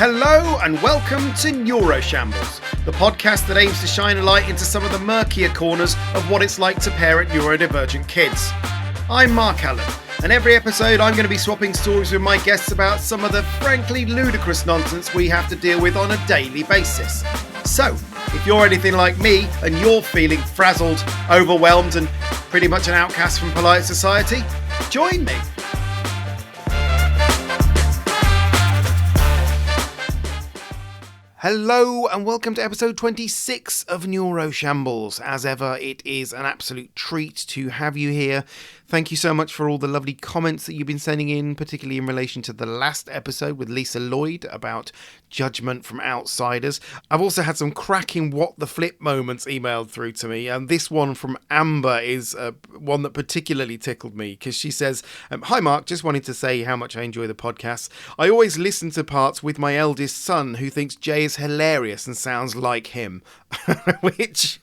Hello and welcome to Neuroshambles, the podcast that aims to shine a light into some of the murkier corners of what it's like to parent neurodivergent kids. I'm Mark Allen, and every episode I'm going to be swapping stories with my guests about some of the frankly ludicrous nonsense we have to deal with on a daily basis. So, if you're anything like me and you're feeling frazzled, overwhelmed and pretty much an outcast from polite society, join me. Hello and welcome to episode 26 of Neuroshambles. As ever, it is an absolute treat to have you here. Thank you so much for all the lovely comments that you've been sending in, particularly in relation to the last episode with Lisa Lloyd about judgment from outsiders. I've also had some cracking what the flip moments emailed through to me, and this one from Amber is one that particularly tickled me because she says, "Hi Mark, just wanted to say how much I enjoy the podcast. I always listen to parts with my eldest son who thinks Jay is hilarious and sounds like him." Which,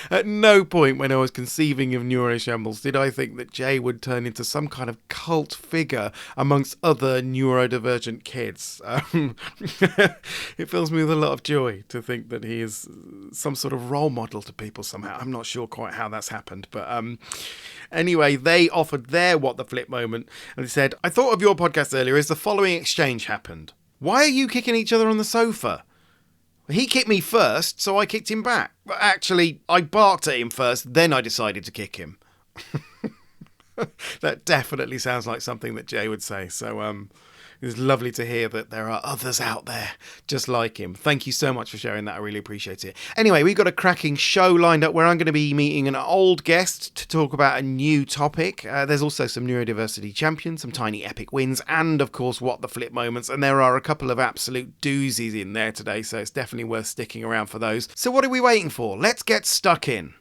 at no point when I was conceiving of Neuroshambles did I think that Jay would turn into some kind of cult figure amongst other neurodivergent kids. It fills me with a lot of joy to think that he is some sort of role model to people somehow. I'm not sure quite how that's happened, but anyway, they offered their what the flip moment and they said, "I thought of your podcast earlier as the following exchange happened. Why are you kicking each other on the sofa? He kicked me first, so I kicked him back. Actually, I barked at him first, then I decided to kick him." That definitely sounds like something that Jay would say. So it was lovely to hear that there are others out there just like him. Thank you so much for sharing that. I really appreciate it. Anyway, we've got a cracking show lined up where I'm going to be meeting an old guest to talk about a new topic. There's also some neurodiversity champions, some tiny epic wins, and of course, what the flip moments. And there are a couple of absolute doozies in there today, so it's definitely worth sticking around for those. So what are we waiting for? Let's get stuck in.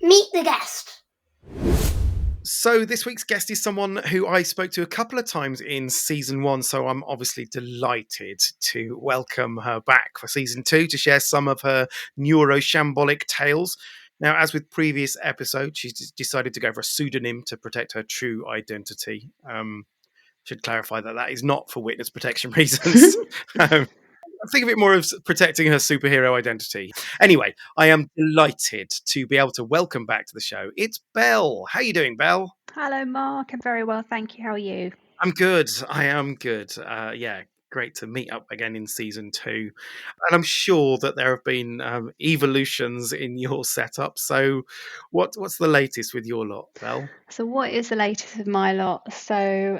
Meet the guest. So this week's guest is someone who I spoke to a couple of times in season 1, so I'm obviously delighted to welcome her back for season 2 to share some of her neuroshambolic tales. Now, as with previous episodes, she's decided to go for a pseudonym to protect her true identity. Should clarify that is not for witness protection reasons. Think of it more as protecting her superhero identity. Anyway, I am delighted to be able to welcome back to the show. It's Belle. How are you doing, Belle? Hello, Mark. I'm very well, thank you. How are you? I'm good. I am good. Great to meet up again in season 2. And I'm sure that there have been evolutions in your setup. So what's the latest with your lot, Belle? So what is the latest of my lot? So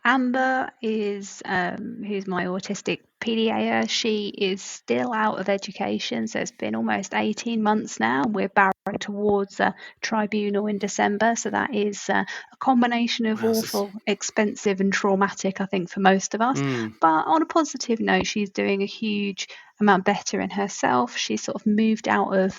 Amber is, who's my autistic PDA, she is still out of education. So it's been almost 18 months now. We're barreling towards a tribunal in December. So that is a combination of awful, expensive and traumatic, I think, for most of us. But on a positive note, she's doing a huge amount better in herself. She's sort of moved out of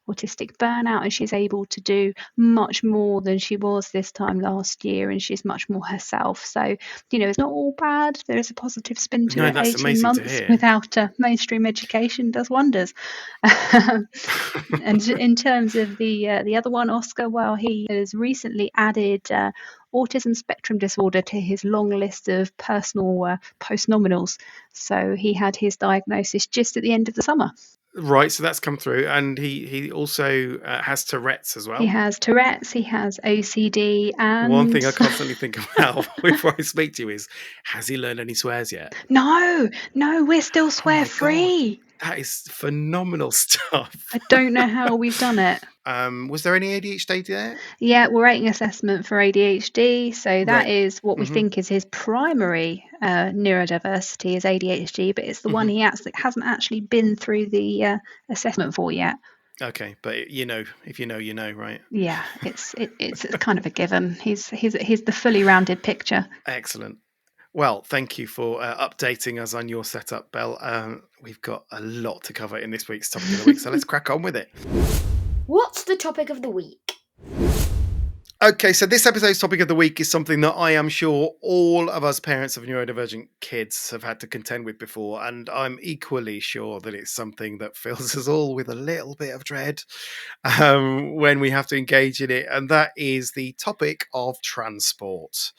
autistic burnout and she's able to do much more than she was this time last year, and she's much more herself. So, it's not all bad. There is a positive spin to it. 18 months without mainstream education does wonders. And in terms of the other one, Oscar, well, he has recently added autism spectrum disorder to his long list of personal post-nominals. So he had his diagnosis just at the end of the summer. Right, so that's come through. And he also has Tourette's as well. He has Tourette's, he has OCD, and... One thing I constantly think about before I speak to you is, has he learned any swears yet? No, we're still swear-free. That is phenomenal stuff. I don't know how we've done it. Was there any ADHD there? Yeah, we're rating assessment for ADHD. So that is what we think is his primary neurodiversity is ADHD, but it's the one he hasn't actually been through the assessment for yet. Okay, but if you know, you know, right? Yeah, it's kind of a given. He's the fully rounded picture. Excellent. Well, thank you for updating us on your setup, Belle. We've got a lot to cover in this week's topic of the week, so let's crack on with it. What's the topic of the week? Okay, so this episode's topic of the week is something that I am sure all of us parents of neurodivergent kids have had to contend with before, and I'm equally sure that it's something that fills us all with a little bit of dread when we have to engage in it, and that is the topic of transport.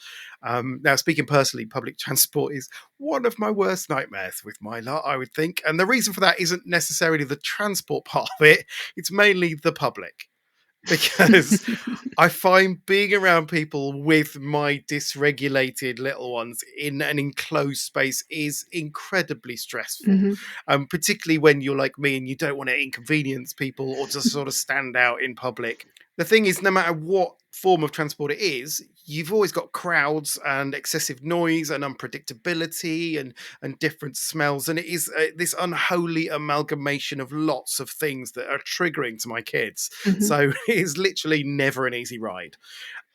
Now, speaking personally, public transport is one of my worst nightmares with my lot, I would think, and the reason for that isn't necessarily the transport part of it, it's mainly the public. Because I find being around people with my dysregulated little ones in an enclosed space is incredibly stressful. Hmm. Particularly when you're like me and you don't want to inconvenience people or just sort of stand out in public. The thing is, no matter what form of transport it is, you've always got crowds and excessive noise and unpredictability and different smells. And it is this unholy amalgamation of lots of things that are triggering to my kids. Hmm. So it is literally never an easy ride.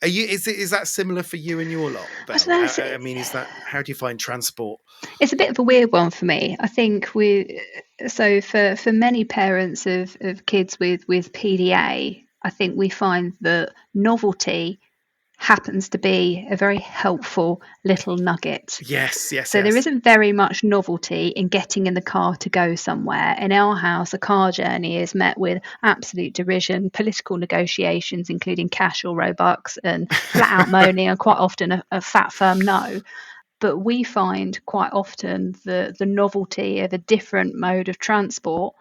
Is that similar for you and your lot, I don't Belle? know. I mean, how do you find transport? It's a bit of a weird one for me. I think for many parents of kids with PDA, I think we find that novelty happens to be a very helpful little nugget. Yes, yes, So there yes. isn't very much novelty in getting in the car to go somewhere. In our house, a car journey is met with absolute derision, political negotiations, including cash or Robux, and flat out moaning, and quite often a fat firm no. But we find quite often the novelty of a different mode of transport,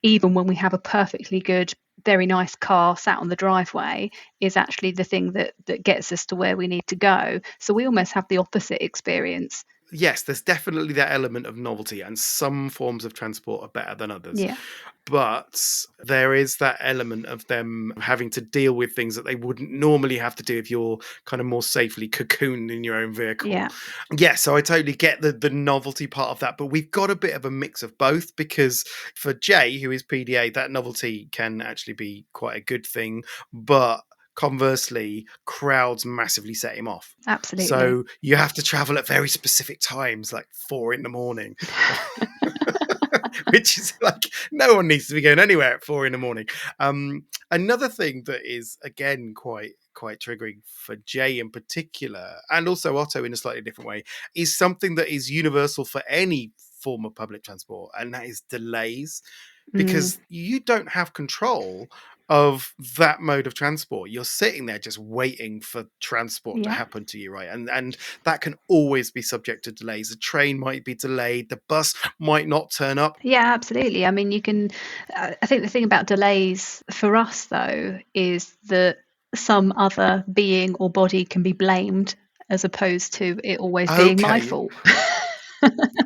even when we have a perfectly good, very nice car sat on the driveway, is actually the thing that gets us to where we need to go. So we almost have the opposite experience. Yes, there's definitely that element of novelty, and some forms of transport are better than others. Yeah. But there is that element of them having to deal with things that they wouldn't normally have to do if you're kind of more safely cocooned in your own vehicle. Yeah. Yeah, so I totally get the novelty part of that, but we've got a bit of a mix of both, because for Jay, who is PDA, that novelty can actually be quite a good thing, but conversely, crowds massively set him off. Absolutely. So you have to travel at very specific times, like 4 a.m, which is like, no one needs to be going anywhere at 4 a.m. Another thing that is, again, quite triggering for Jay in particular, and also Otto in a slightly different way, is something that is universal for any form of public transport, and that is delays. Because you don't have control of that mode of transport. You're sitting there just waiting for transport to Yeah. happen to you, right? And that can always be subject to delays. The train might be delayed, the bus might not turn up. Yeah, absolutely. I mean, I think the thing about delays for us, though, is that some other being or body can be blamed as opposed to it always being my Okay. fault.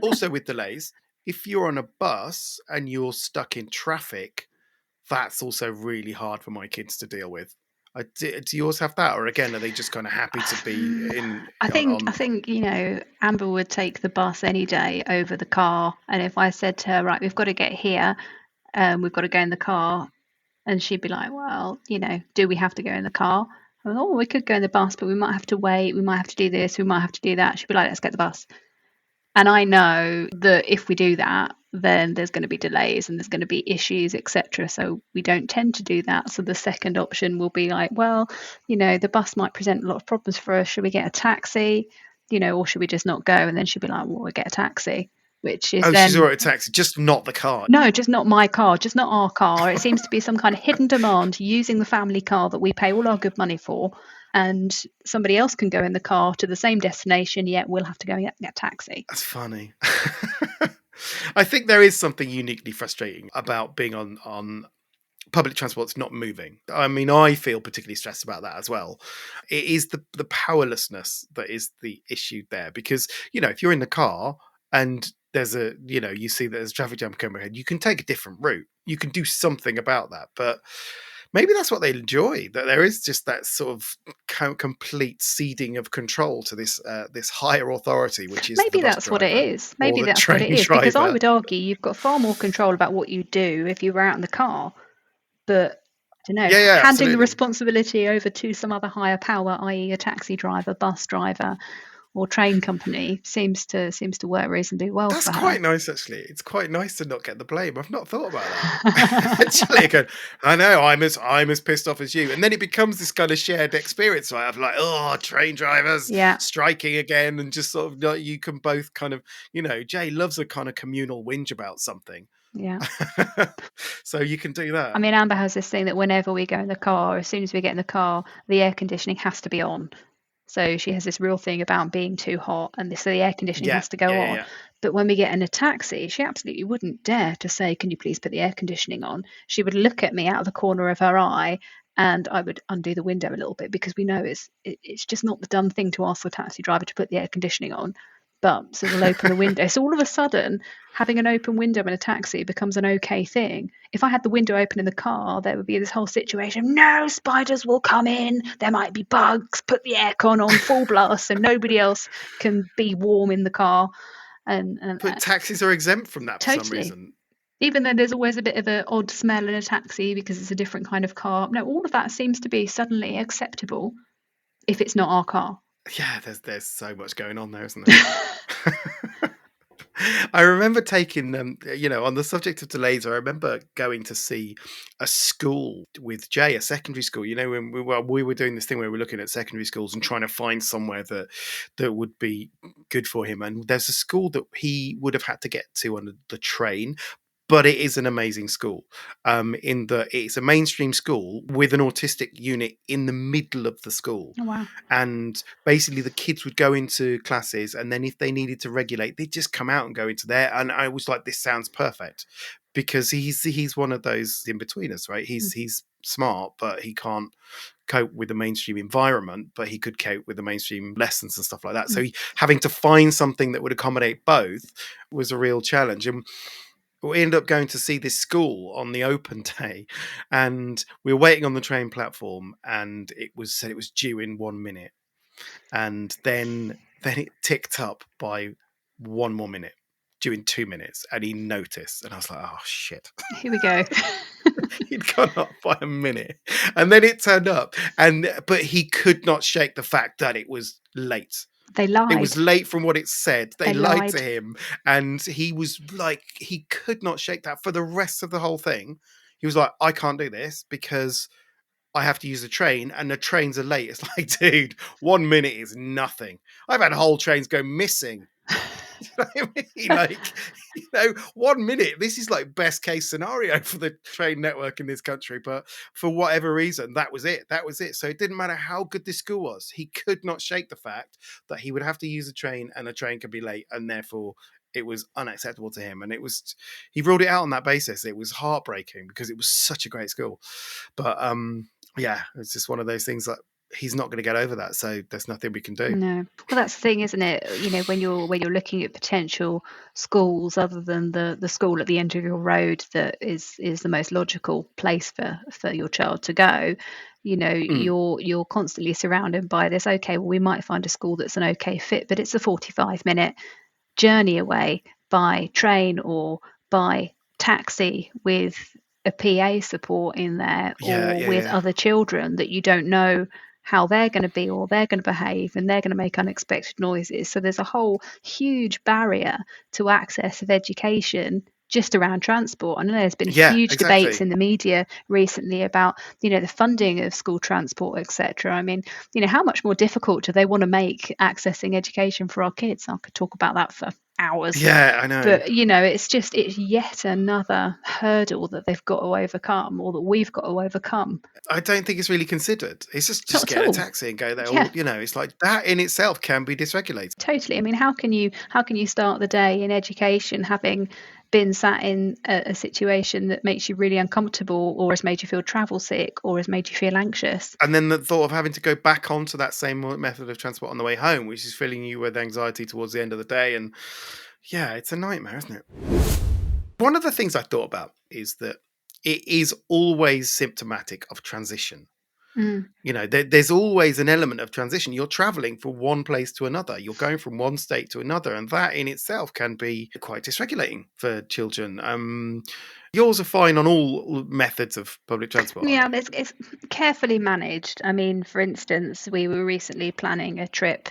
Also with delays, if you're on a bus and you're stuck in traffic, that's also really hard for my kids to deal with. Do yours have that, or again, are they just kind of happy to be in I on? think Amber would take the bus any day over the car, and if I said to her, right, we've got to get here, we've got to go in the car, and she'd be like, well, do we have to go in the car? Oh, we could go in the bus, but we might have to wait. We might have to do this. We might have to do that. She'd be like, let's get the bus. And I know that if we do that, then there's going to be delays and there's going to be issues, etc. So we don't tend to do that. So the second option will be like, well, the bus might present a lot of problems for us. Should we get a taxi? Or should we just not go? And then she'd be like, well, we'll get a taxi, which is She's then. alright with taxi, just not the car. No, just not my car, just not our car. It seems to be some kind of hidden demand using the family car that we pay all our good money for, and somebody else can go in the car to the same destination, yet we'll have to go and get a taxi. That's funny. I think there is something uniquely frustrating about being on public transport that's not moving. I mean, I feel particularly stressed about that as well. It is the powerlessness that is the issue there, because, if you're in the car and there's you see that there's a traffic jam coming ahead, you can take a different route. You can do something about that. But maybe that's what they enjoy, that there is just that sort of complete ceding of control to this higher authority, which is maybe the bus that's what it driver is. Maybe or the that's what it train is. Because I driver. would argue you've got far more control about what you do if you were out in the car. But I don't know, Yeah, handing the absolutely. responsibility over to some other higher power, i.e. a taxi driver, bus driver, or train company seems to work reasonably well That's for her. quite nice, actually. It's quite nice to not get the blame. I've not thought about that. Actually, again, I know I'm as pissed off as you, and then it becomes this kind of shared experience, right? Of like, oh, train drivers Yeah, striking again, and just sort of like you can both kind of, Jay loves a kind of communal whinge about something, yeah. so you can do that. I mean, Amber has this thing that whenever we go in the car, as soon as we get in the car, the air conditioning has to be on. So she has this real thing about being too hot, and so the air conditioning Yeah, has to go yeah, on. yeah. But when we get in a taxi, she absolutely wouldn't dare to say, "Can you please put the air conditioning on?" She would look at me out of the corner of her eye, and I would undo the window a little bit because we know it's just not the done thing to ask the taxi driver to put the air conditioning on. But so we'll open the window. So all of a sudden, having an open window in a taxi becomes an okay thing. If I had the window open in the car, there would be this whole situation. No, spiders will come in. There might be bugs. Put the aircon on full blast so nobody else can be warm in the car. And But taxis are exempt from that for some totally. reason. Even though there's always a bit of an odd smell in a taxi because it's a different kind of car. No, all of that seems to be suddenly acceptable if it's not our car. Yeah, there's so much going on there, isn't there? I remember taking on the subject of delays, I remember going to see a school with Jay, a secondary school. When we were doing this thing where we were looking at secondary schools and trying to find somewhere that would be good for him. And there's a school that he would have had to get to on the train. But it is an amazing school. It's a mainstream school with an autistic unit in the middle of the school. Oh, wow. And basically the kids would go into classes, and then if they needed to regulate, they'd just come out and go into there. And I was like, this sounds perfect, because he's one of those in-betweeners, right? He's smart, but he can't cope with the mainstream environment, but he could cope with the mainstream lessons and stuff like that. So having to find something that would accommodate both was a real challenge. And we ended up going to see this school on the open day, and we were waiting on the train platform, and it was said it was due in 1 minute, and then it ticked up by 1 more minute, due in 2 minutes, and he noticed, and I was like, oh shit. Here we go. He'd gone up by a minute, and then it turned up, but he could not shake the fact that it was late. They lied. It was late from what it said. They lied to lied. him, and he was like, he could not shake that for the rest of the whole thing. He was like, I can't do this because I have to use the train, and the trains are late. It's like, dude, 1 minute is nothing. I've had whole trains go missing. You know what I mean? Like, 1 minute. This is like best case scenario for the train network in this country. But for whatever reason, that was it. That was it. So it didn't matter how good this school was. He could not shake the fact that he would have to use a train, and a train could be late, and therefore it was unacceptable to him. And he ruled it out on that basis. It was heartbreaking because it was such a great school. But yeah, it's just one of those things that he's not going to get over that, so there's nothing we can do. No. Well, that's the thing, isn't it? When you're looking at potential schools other than the school at the end of your road that is the most logical place for your child to go, you're constantly surrounded by this. Okay, well, we might find a school that's an okay fit, but it's a 45-minute journey away by train or by taxi with a PA support in there, or with other children that you don't know how they're going to be or they're going to behave, and they're going to make unexpected noises. So there's a whole huge barrier to access of education just around transport. I know there's been huge debates in the media recently about, the funding of school transport, etc. I mean, how much more difficult do they want to make accessing education for our kids? I could talk about that for hours. Yeah, I know. But, it's yet another hurdle that they've got to overcome, or that we've got to overcome. I don't think it's really considered. It's just get a taxi and go there. Yeah. Or, it's like that in itself can be dysregulated. Totally. I mean, how can you start the day in education having been sat in a situation that makes you really uncomfortable, or has made you feel travel sick, or has made you feel anxious? And then the thought of having to go back onto that same method of transport on the way home, which is filling you with anxiety towards the end of the day. And yeah, it's a nightmare, isn't it? One of the things I thought about is that it is always symptomatic of transition. There's always an element of transition. You're traveling from one place to another. You're going from one state to another, and that in itself can be quite dysregulating for children. Yours are fine on all methods of public transport. Yeah, it's carefully managed. I mean, for instance, we were recently planning a trip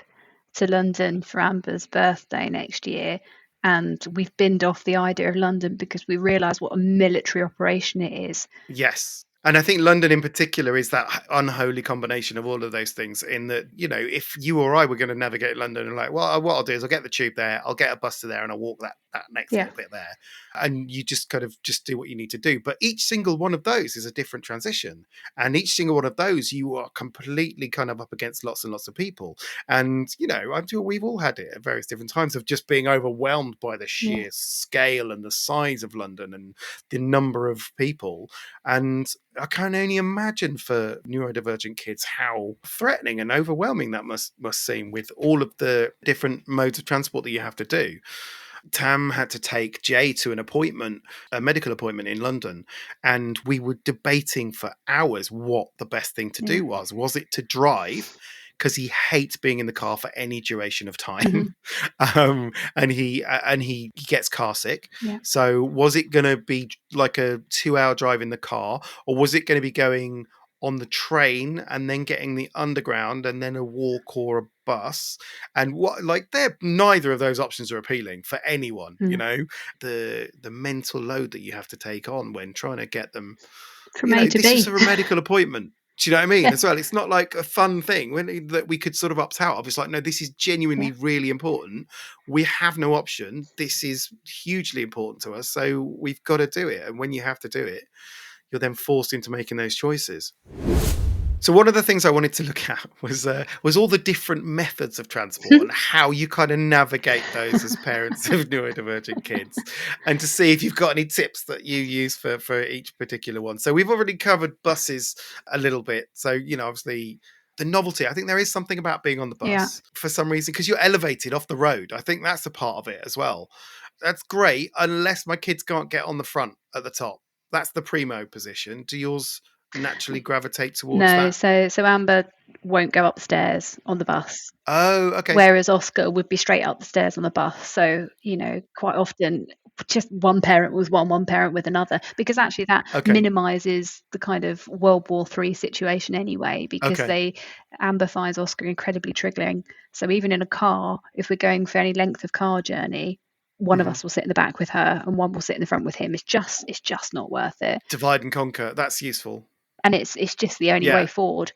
to London for Amber's birthday next year, and we've binned off the idea of London because we realise what a military operation it is. Yes. And I think London in particular is that unholy combination of all of those things, in that, you know, if you or I were going to navigate London and like, well, what I'll do is I'll get the tube there, I'll get a bus to there, and I'll walk that next Yeah. little bit there. And you just kind of just do what you need to do. But each single one of those is a different transition. And each single one of those, you are completely kind of up against lots and lots of people. And, you know, I'm sure we've all had it at various different times of just being overwhelmed by the sheer scale and the size of London and the number of people. And I can only imagine for neurodivergent kids how threatening and overwhelming that must seem, with all of the different modes of transport that you have to do. Tam had to take Jay to an appointment, a medical appointment in London, and we were debating for hours what the best thing to do was. Was it to drive? Because he hates being in the car for any duration of time, and he gets car sick. So was it going to be like a 2-hour drive in the car, or was it going to be going on the train and then getting the underground and then a walk or a bus? And what, like, they're, neither of those options are appealing for anyone. You know, the mental load that you have to take on when trying to get them from A to B. This is a medical appointment. Do you know what I mean? As well, it's not like a fun thing that we could sort of opt out of. It's like, no, this is genuinely really important. We have no option. This is hugely important to us, so we've got to do it. And when you have to do it, you're then forced into making those choices. So one of the things I wanted to look at was all the different methods of transport and how you kind of navigate those as parents of neurodivergent kids, and to see if you've got any tips that you use for each particular one. So we've already covered buses a little bit. So, you know, obviously the novelty, I think there is something about being on the bus for some reason, because you're elevated off the road. I think that's a part of it as well. That's great, unless my kids can't get on the front at the top. That's the primo position. Do yours naturally gravitate towards that? So Amber won't go upstairs on the bus. Oh, okay. Whereas Oscar would be straight up the stairs on the bus. So, you know, quite often just one parent was one parent with another, because actually that minimises the kind of World War III situation anyway, because Amber finds Oscar incredibly triggering. So even in a car, if we're going for any length of car journey, one of us will sit in the back with her and one will sit in the front with him. It's just not worth it. Divide and conquer. That's useful. And it's just the only way forward.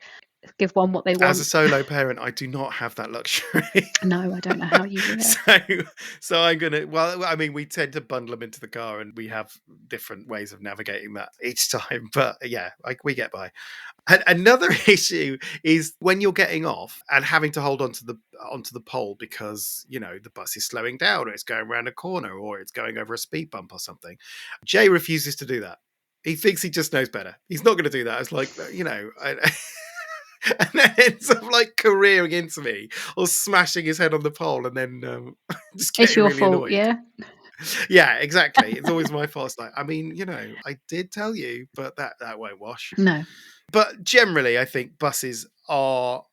Give one what they want. As a solo parent, I do not have that luxury. No, I don't know how you do it. So I'm gonna. Well, I mean, we tend to bundle them into the car, and we have different ways of navigating that each time. But yeah, like, we get by. And another issue is when you're getting off and having to hold onto the pole because, you know, the bus is slowing down, or it's going around a corner, or it's going over a speed bump or something. Jay refuses to do that. He thinks he just knows better. He's not going to do that. It's like, you know. And then ends up like careering into me or smashing his head on the pole, and then just getting it's your really fault, annoyed. Yeah, exactly. It's always my fault. It's like, I mean, you know, I did tell you, but that won't wash. No. But generally, I think buses are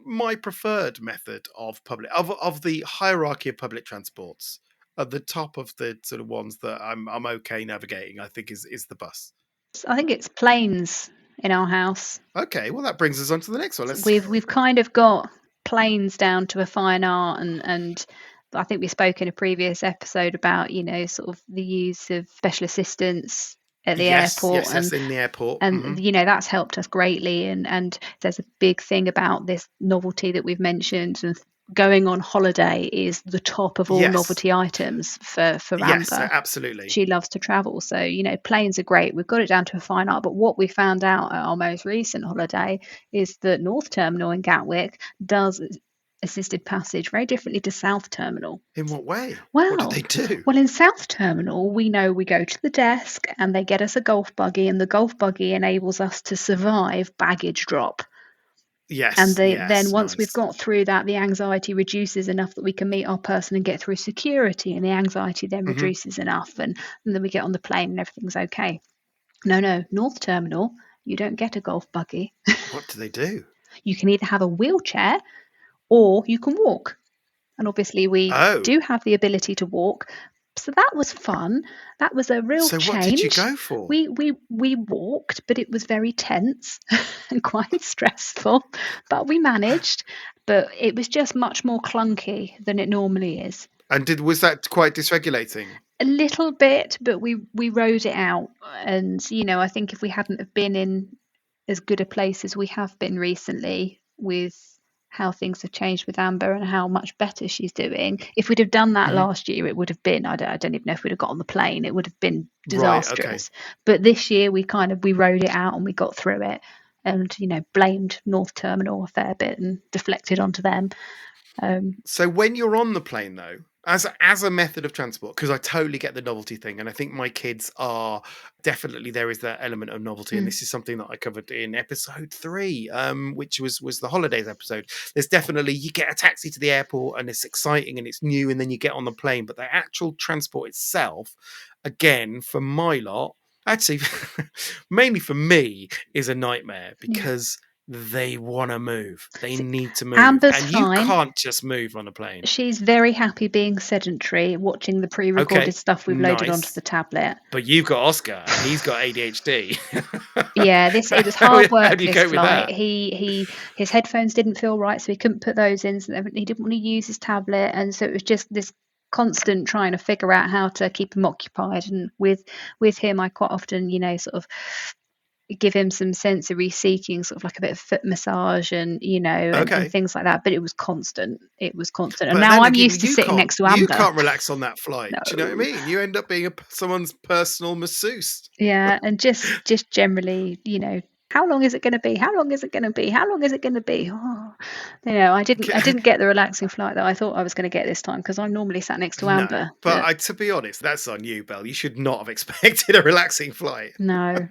my preferred method of the hierarchy of public transports. At the top of the sort of ones that I'm okay navigating, I think is the bus. I think it's planes in our house. Okay, well, that brings us on to the next one. We've kind of got planes down to a fine art, and I think we spoke in a previous episode about, you know, sort of the use of special assistance at the airport. Yes, in the airport. And you know, that's helped us greatly, and there's a big thing about this novelty that we've mentioned, and going on holiday is the top of all novelty items for Amber. Yes, absolutely. She loves to travel, so, you know, planes are great. We've got it down to a fine art. But what we found out at our most recent holiday is that North Terminal in Gatwick does assisted passage very differently to South Terminal. In what way? Well, what do they do? Well, in South Terminal, we know we go to the desk and they get us a golf buggy, and the golf buggy enables us to survive baggage drop. Yes. And then once we've got through that, the anxiety reduces enough that we can meet our person and get through security, and the anxiety then reduces enough, and then we get on the plane and everything's okay. No, North Terminal, you don't get a golf buggy. What do they do? You can either have a wheelchair or you can walk. And obviously we do have the ability to walk, So that was fun. That was a real So what did you change. go for? We walked, but it was very tense and quite stressful, but we managed. But it was just much more clunky than it normally is. And was that quite dysregulating? A little bit, but we rode it out. And I think if we hadn't have been in as good a place as we have been recently with how things have changed with Amber and how much better she's doing, if we'd have done that Mhm. last year, it would have been, I don't even know if we'd have got on the plane, it would have been Right, okay. disastrous. But this year we rode it out and we got through it, and blamed North Terminal a fair bit and deflected onto them. So when you're on the plane, though, as a method of transport, because I totally get the novelty thing, and I think my kids are definitely, there is that element of novelty, and this is something that I covered in episode 3, which was the holidays episode. There's definitely, you get a taxi to the airport and it's exciting and it's new, and then you get on the plane, but the actual transport itself, again, for my lot, actually, mainly for me, is a nightmare because they want to move. They need to move. Amber's and you fine. can't just move on a plane. She's very happy being sedentary, watching the pre-recorded stuff we've loaded onto the tablet. But you've got Oscar, and he's got ADHD. Yeah, it was hard work. How do you This cope with flight, that? his headphones didn't feel right, so he couldn't put those in. So he didn't want to use his tablet, and so it was just this constant trying to figure out how to keep him occupied. And with him, I quite often, sort of give him some sensory seeking, sort of like a bit of foot massage and and things like that. But it was constant. And now I'm used to sitting next to Amber. You can't relax on that flight. No. Do you know what I mean? You end up being someone's personal masseuse. Yeah, and just generally, how long is it going to be? How long is it going to be? How long is it going to be? Oh, I didn't get the relaxing flight that I thought I was going to get this time, because I'm normally sat next to Amber. No, but to be honest, that's on you, Belle. You should not have expected a relaxing flight. No.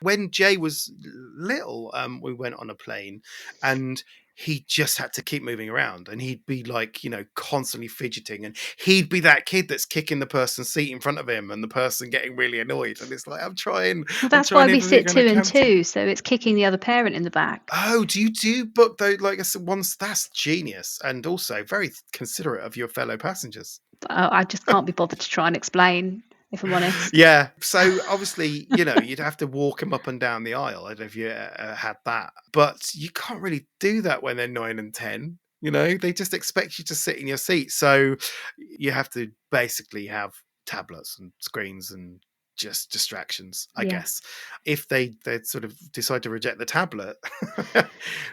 When Jay was little, we went on a plane, and he just had to keep moving around, and he'd be like, constantly fidgeting, and he'd be that kid that's kicking the person's seat in front of him and the person getting really annoyed. And it's like, I'm trying. Well, that's why we sit 2 and 2. So it's kicking the other parent in the back. Oh, do you do book though? Like I said, that's genius, and also very considerate of your fellow passengers. I just can't be bothered to try and explain, if I'm honest. Yeah. So obviously, you'd have to walk them up and down the aisle. I don't know if you had that, but you can't really do that when they're 9 and 10. They just expect you to sit in your seat. So you have to basically have tablets and screens and just distractions, I guess. If they sort of decide to reject the tablet,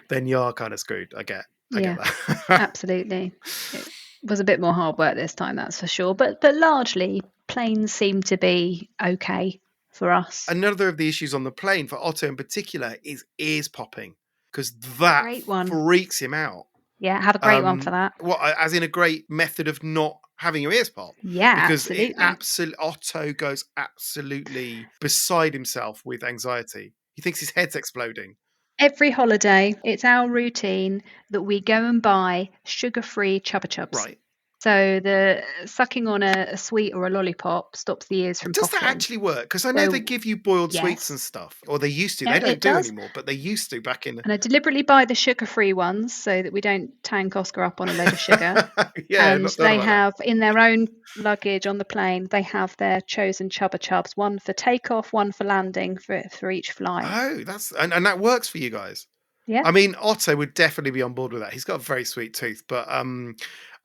then you are kind of screwed. I get that. Absolutely. It was a bit more hard work this time, that's for sure. But largely, planes seem to be okay for us. Another of the issues on the plane for Otto in particular is ears popping, because that freaks him out. Yeah, have a great one for that. What, as in a great method of not having your ears pop? Yeah, because absolutely. Otto goes absolutely beside himself with anxiety. He thinks his head's exploding. Every holiday, it's our routine that we go and buy sugar-free Chubba Chubs. Right. So the sucking on a sweet or a lollipop stops the ears from popping. Does that actually work? Because I know they give you boiled sweets and stuff, or they used to. They don't do anymore, but they used to back in. And I deliberately buy the sugar-free ones so that we don't tank Oscar up on a load of sugar. And they have in their own luggage on the plane, they have their chosen Chubba Chubs, one for takeoff, one for landing for each flight. Oh, and that works for you guys. Yeah. I mean, Otto would definitely be on board with that. He's got a very sweet tooth, but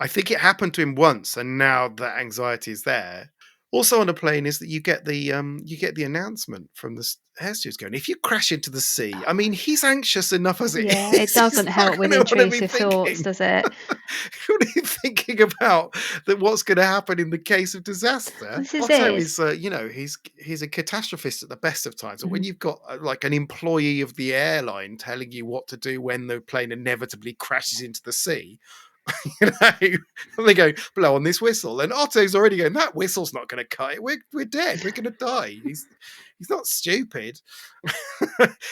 I think it happened to him once, and now that anxiety is there. Also on a plane is that you get the announcement from the air stewardess going, if you crash into the sea, I mean, he's anxious enough as it is. Yeah, it doesn't help with intrusive thoughts, does it? What are you thinking about that? What's going to happen in the case of disaster? This is Otto is, he's a catastrophist at the best of times. But when you've got like an employee of the airline telling you what to do when the plane inevitably crashes into the sea, and they go, blow on this whistle, and Otto's already going, that whistle's not going to cut it. We're dead. We're going to die. He's not stupid.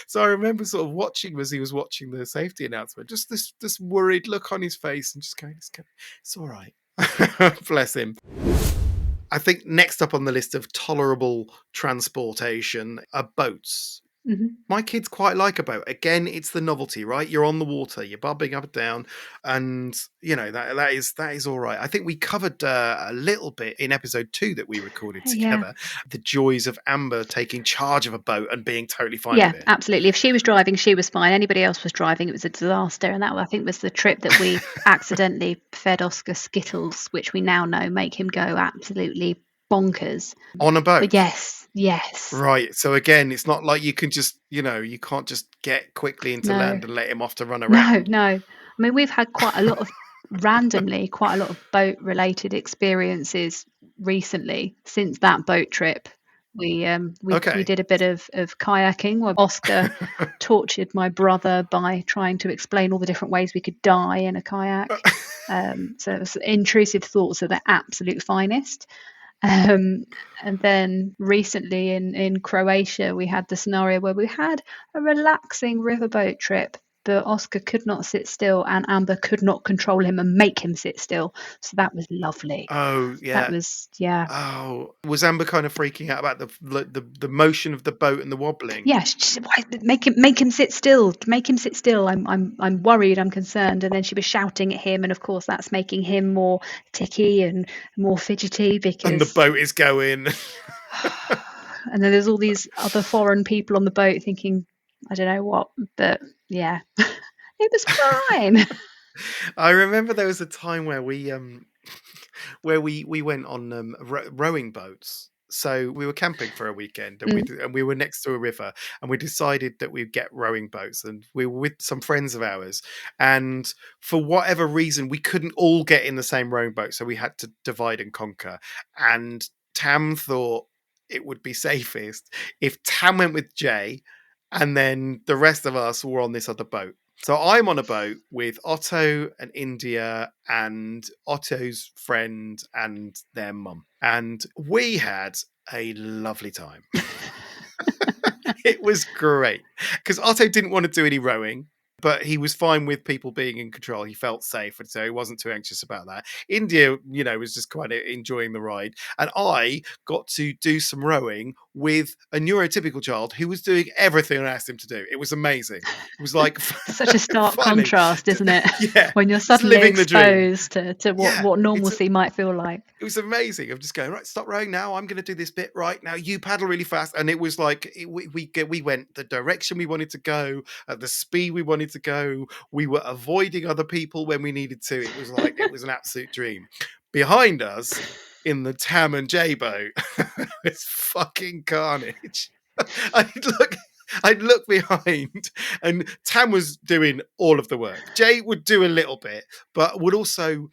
So I remember sort of watching as he was watching the safety announcement, just this worried look on his face, and just going, it's all right. Bless him. I think next up on the list of tolerable transportation are boats. My kids quite like a boat. Again, it's the novelty, right? You're on the water, you're bobbing up and down, and that is all right. I think we covered a little bit in episode 2 that we recorded Yeah. together, the joys of Amber taking charge of a boat and being totally fine Yeah, with it. absolutely. If she was driving, she was fine. Anybody else was driving, it was a disaster. And that, I think, was the trip that we accidentally fed Oscar Skittles, which we now know make him go absolutely bonkers. On a boat. But yes. Right. So again, it's not like you can just, you can't just get quickly into No. land and let him off to run around. No. I mean, we've had quite a lot of boat related experiences recently since that boat trip. We did a bit of kayaking where Oscar tortured my brother by trying to explain all the different ways we could die in a kayak. So it was intrusive thoughts are the absolute finest. And then recently in Croatia, we had the scenario where we had a relaxing riverboat trip, but Oscar could not sit still and Amber could not control him and make him sit still. So that was lovely. Oh, yeah. That was, yeah. Oh, was Amber kind of freaking out about the motion of the boat and the wobbling? Yeah, she said, "Why, make him sit still. Make him sit still. I'm worried. I'm concerned." And then she was shouting at him, and of course that's making him more ticky and more fidgety because. And the boat is going. And then there's all these other foreign people on the boat thinking, I don't know what, but yeah, it was fine. I remember there was a time where we went on rowing boats. So we were camping for a weekend, and we were next to a river, and we decided that we'd get rowing boats, and we were with some friends of ours, and for whatever reason we couldn't all get in the same rowing boat, so we had to divide and conquer. And Tam thought it would be safest if Tam went with Jay, and then the rest of us were on this other boat. So I'm on a boat with Otto and India and Otto's friend and their mum. And we had a lovely time. It was great. Because Otto didn't want to do any rowing, but he was fine with people being in control. He felt safe, and so he wasn't too anxious about that. India, was just quite enjoying the ride. And I got to do some rowing with a neurotypical child who was doing everything I asked him to do. It was amazing. It was like such a stark contrast, isn't it? Yeah. When you're suddenly exposed to what normalcy might feel like. It was amazing. I'm just going, right, stop rowing now. I'm going to do this bit right now. You paddle really fast. And it was like, we went the direction we wanted to go, at the speed we wanted to go. We were avoiding other people when we needed to. It was like, it was an absolute dream. Behind us in the Tam and J boat, it's fucking carnage. I'd look behind, and Tam was doing all of the work. Jay would do a little bit, but would also,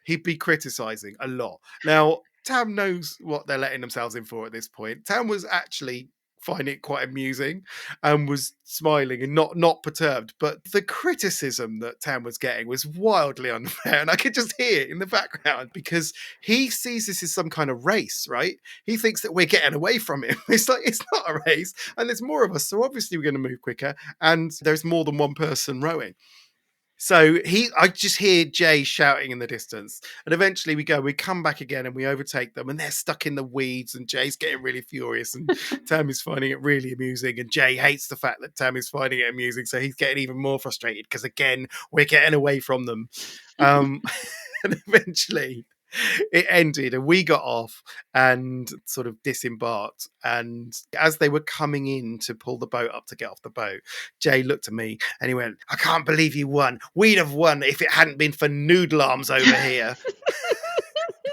he'd be criticizing a lot. Now, Tam knows what they're letting themselves in for at this point. Tam was actually finding it quite amusing and was smiling and not perturbed. But the criticism that Tam was getting was wildly unfair. And I could just hear it in the background because he sees this as some kind of race, right? He thinks that we're getting away from him. It's like, it's not a race. And there's more of us. So obviously we're going to move quicker. And there's more than one person rowing. So I just hear Jay shouting in the distance, and eventually we come back again and we overtake them, and they're stuck in the weeds, and Jay's getting really furious, and Tam is finding it really amusing, and Jay hates the fact that Tam is finding it amusing, so he's getting even more frustrated because again, we're getting away from them. And eventually it ended and we got off and sort of disembarked, and as they were coming in to pull the boat up to get off the boat, Jay looked at me and he went, "I can't believe you won. We'd have won if it hadn't been for noodle arms over here."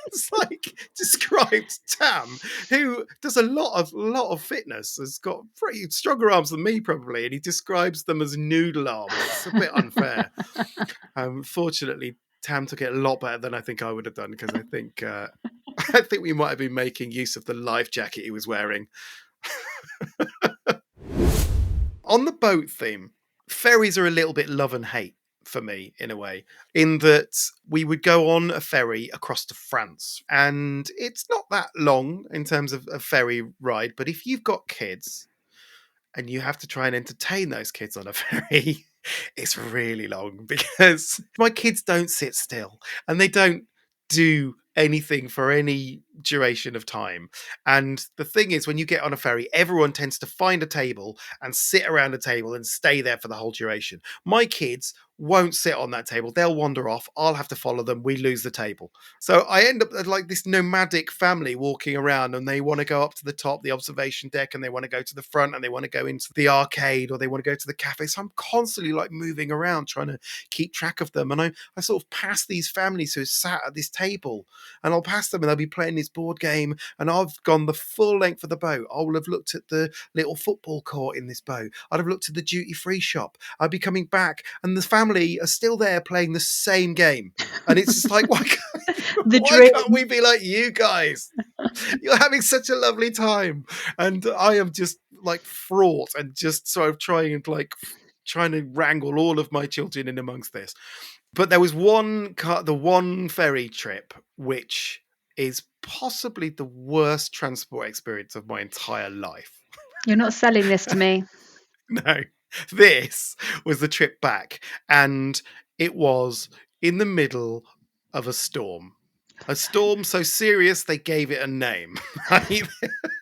It's like described Tam, who does a lot of fitness, has got pretty stronger arms than me probably, and he describes them as noodle arms. It's a bit unfair. Fortunately, Tam took it a lot better than I think I would have done, because I think we might have been making use of the life jacket he was wearing. On the boat theme, ferries are a little bit love and hate for me in a way, in that we would go on a ferry across to France, and it's not that long in terms of a ferry ride, but if you've got kids and you have to try and entertain those kids on a ferry, it's really long, because my kids don't sit still and they don't do anything for any duration of time. And the thing is, when you get on a ferry, everyone tends to find a table and sit around a table and stay there for the whole duration. My kids won't sit on that table. They'll wander off. I'll have to follow them. We lose the table. So I end up like this nomadic family walking around, and they want to go up to the top, the observation deck, and they want to go to the front, and they want to go into the arcade, or they want to go to the cafe. So I'm constantly like moving around trying to keep track of them. And I sort of pass these families who are sat at this table, and I'll pass them and they'll be playing this board game, and I've gone the full length of the boat. I will have looked at the little football court in this boat. I'd have looked at the duty-free shop. I'd be coming back, and the family are still there playing the same game. And it's just like, why can't we be like you guys? You're having such a lovely time. And I am just like fraught and just sort of trying to wrangle all of my children in amongst this. But there was the one ferry trip, which is possibly the worst transport experience of my entire life. You're not selling this to me. No, this was the trip back, and it was in the middle of a storm. A storm so serious they gave it a name. Right?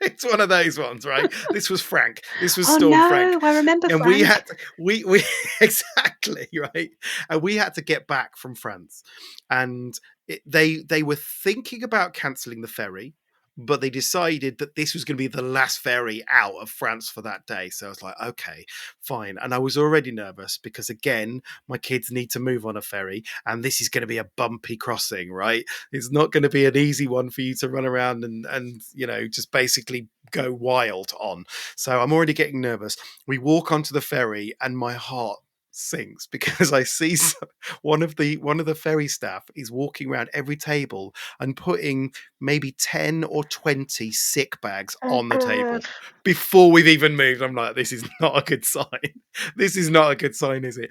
It's one of those ones, right? This was Frank. This was Storm Frank. I remember and Frank. we exactly right. And we had to get back from France, and they were thinking about cancelling the ferry, but they decided that this was going to be the last ferry out of France for that day. So I was like, okay, fine. And I was already nervous because, again, my kids need to move on a ferry, and this is going to be a bumpy crossing, right? It's not going to be an easy one for you to run around and just basically go wild on. So I'm already getting nervous. We walk onto the ferry, and my heart sinks because I see one of the ferry staff is walking around every table and putting maybe 10 or 20 sick bags on the table before we've even moved. I'm like, this is not a good sign. This is not a good sign, is it?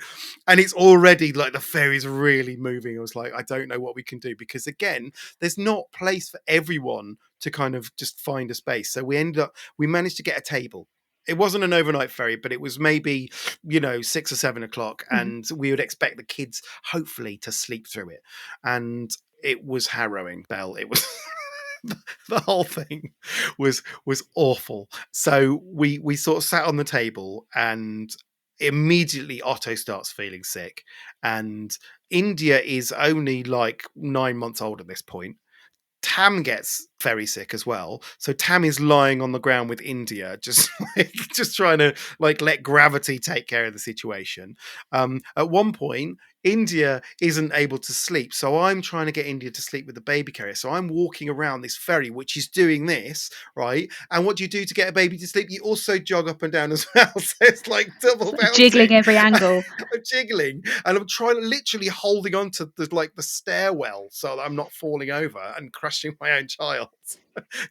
And it's already like the ferry's really moving. I was like, I don't know what we can do, because again, there's not place for everyone to kind of just find a space. So we managed to get a table. It wasn't an overnight ferry, but it was maybe, 6 or 7 o'clock. Mm-hmm. And we would expect the kids, hopefully, to sleep through it. And it was harrowing, Belle. It was the whole thing was awful. So we sort of sat on the table, and immediately Otto starts feeling sick. And India is only like 9 months old at this point. Tam gets very sick as well. So Tam is lying on the ground with India, just trying to let gravity take care of the situation. At one point, India isn't able to sleep. So I'm trying to get India to sleep with the baby carrier. So I'm walking around this ferry, which is doing this, right? And what do you do to get a baby to sleep? You also jog up and down as well. So it's like double bouncing. Jiggling every angle. I'm jiggling, and I'm literally holding on to the stairwell so that I'm not falling over and crushing my own child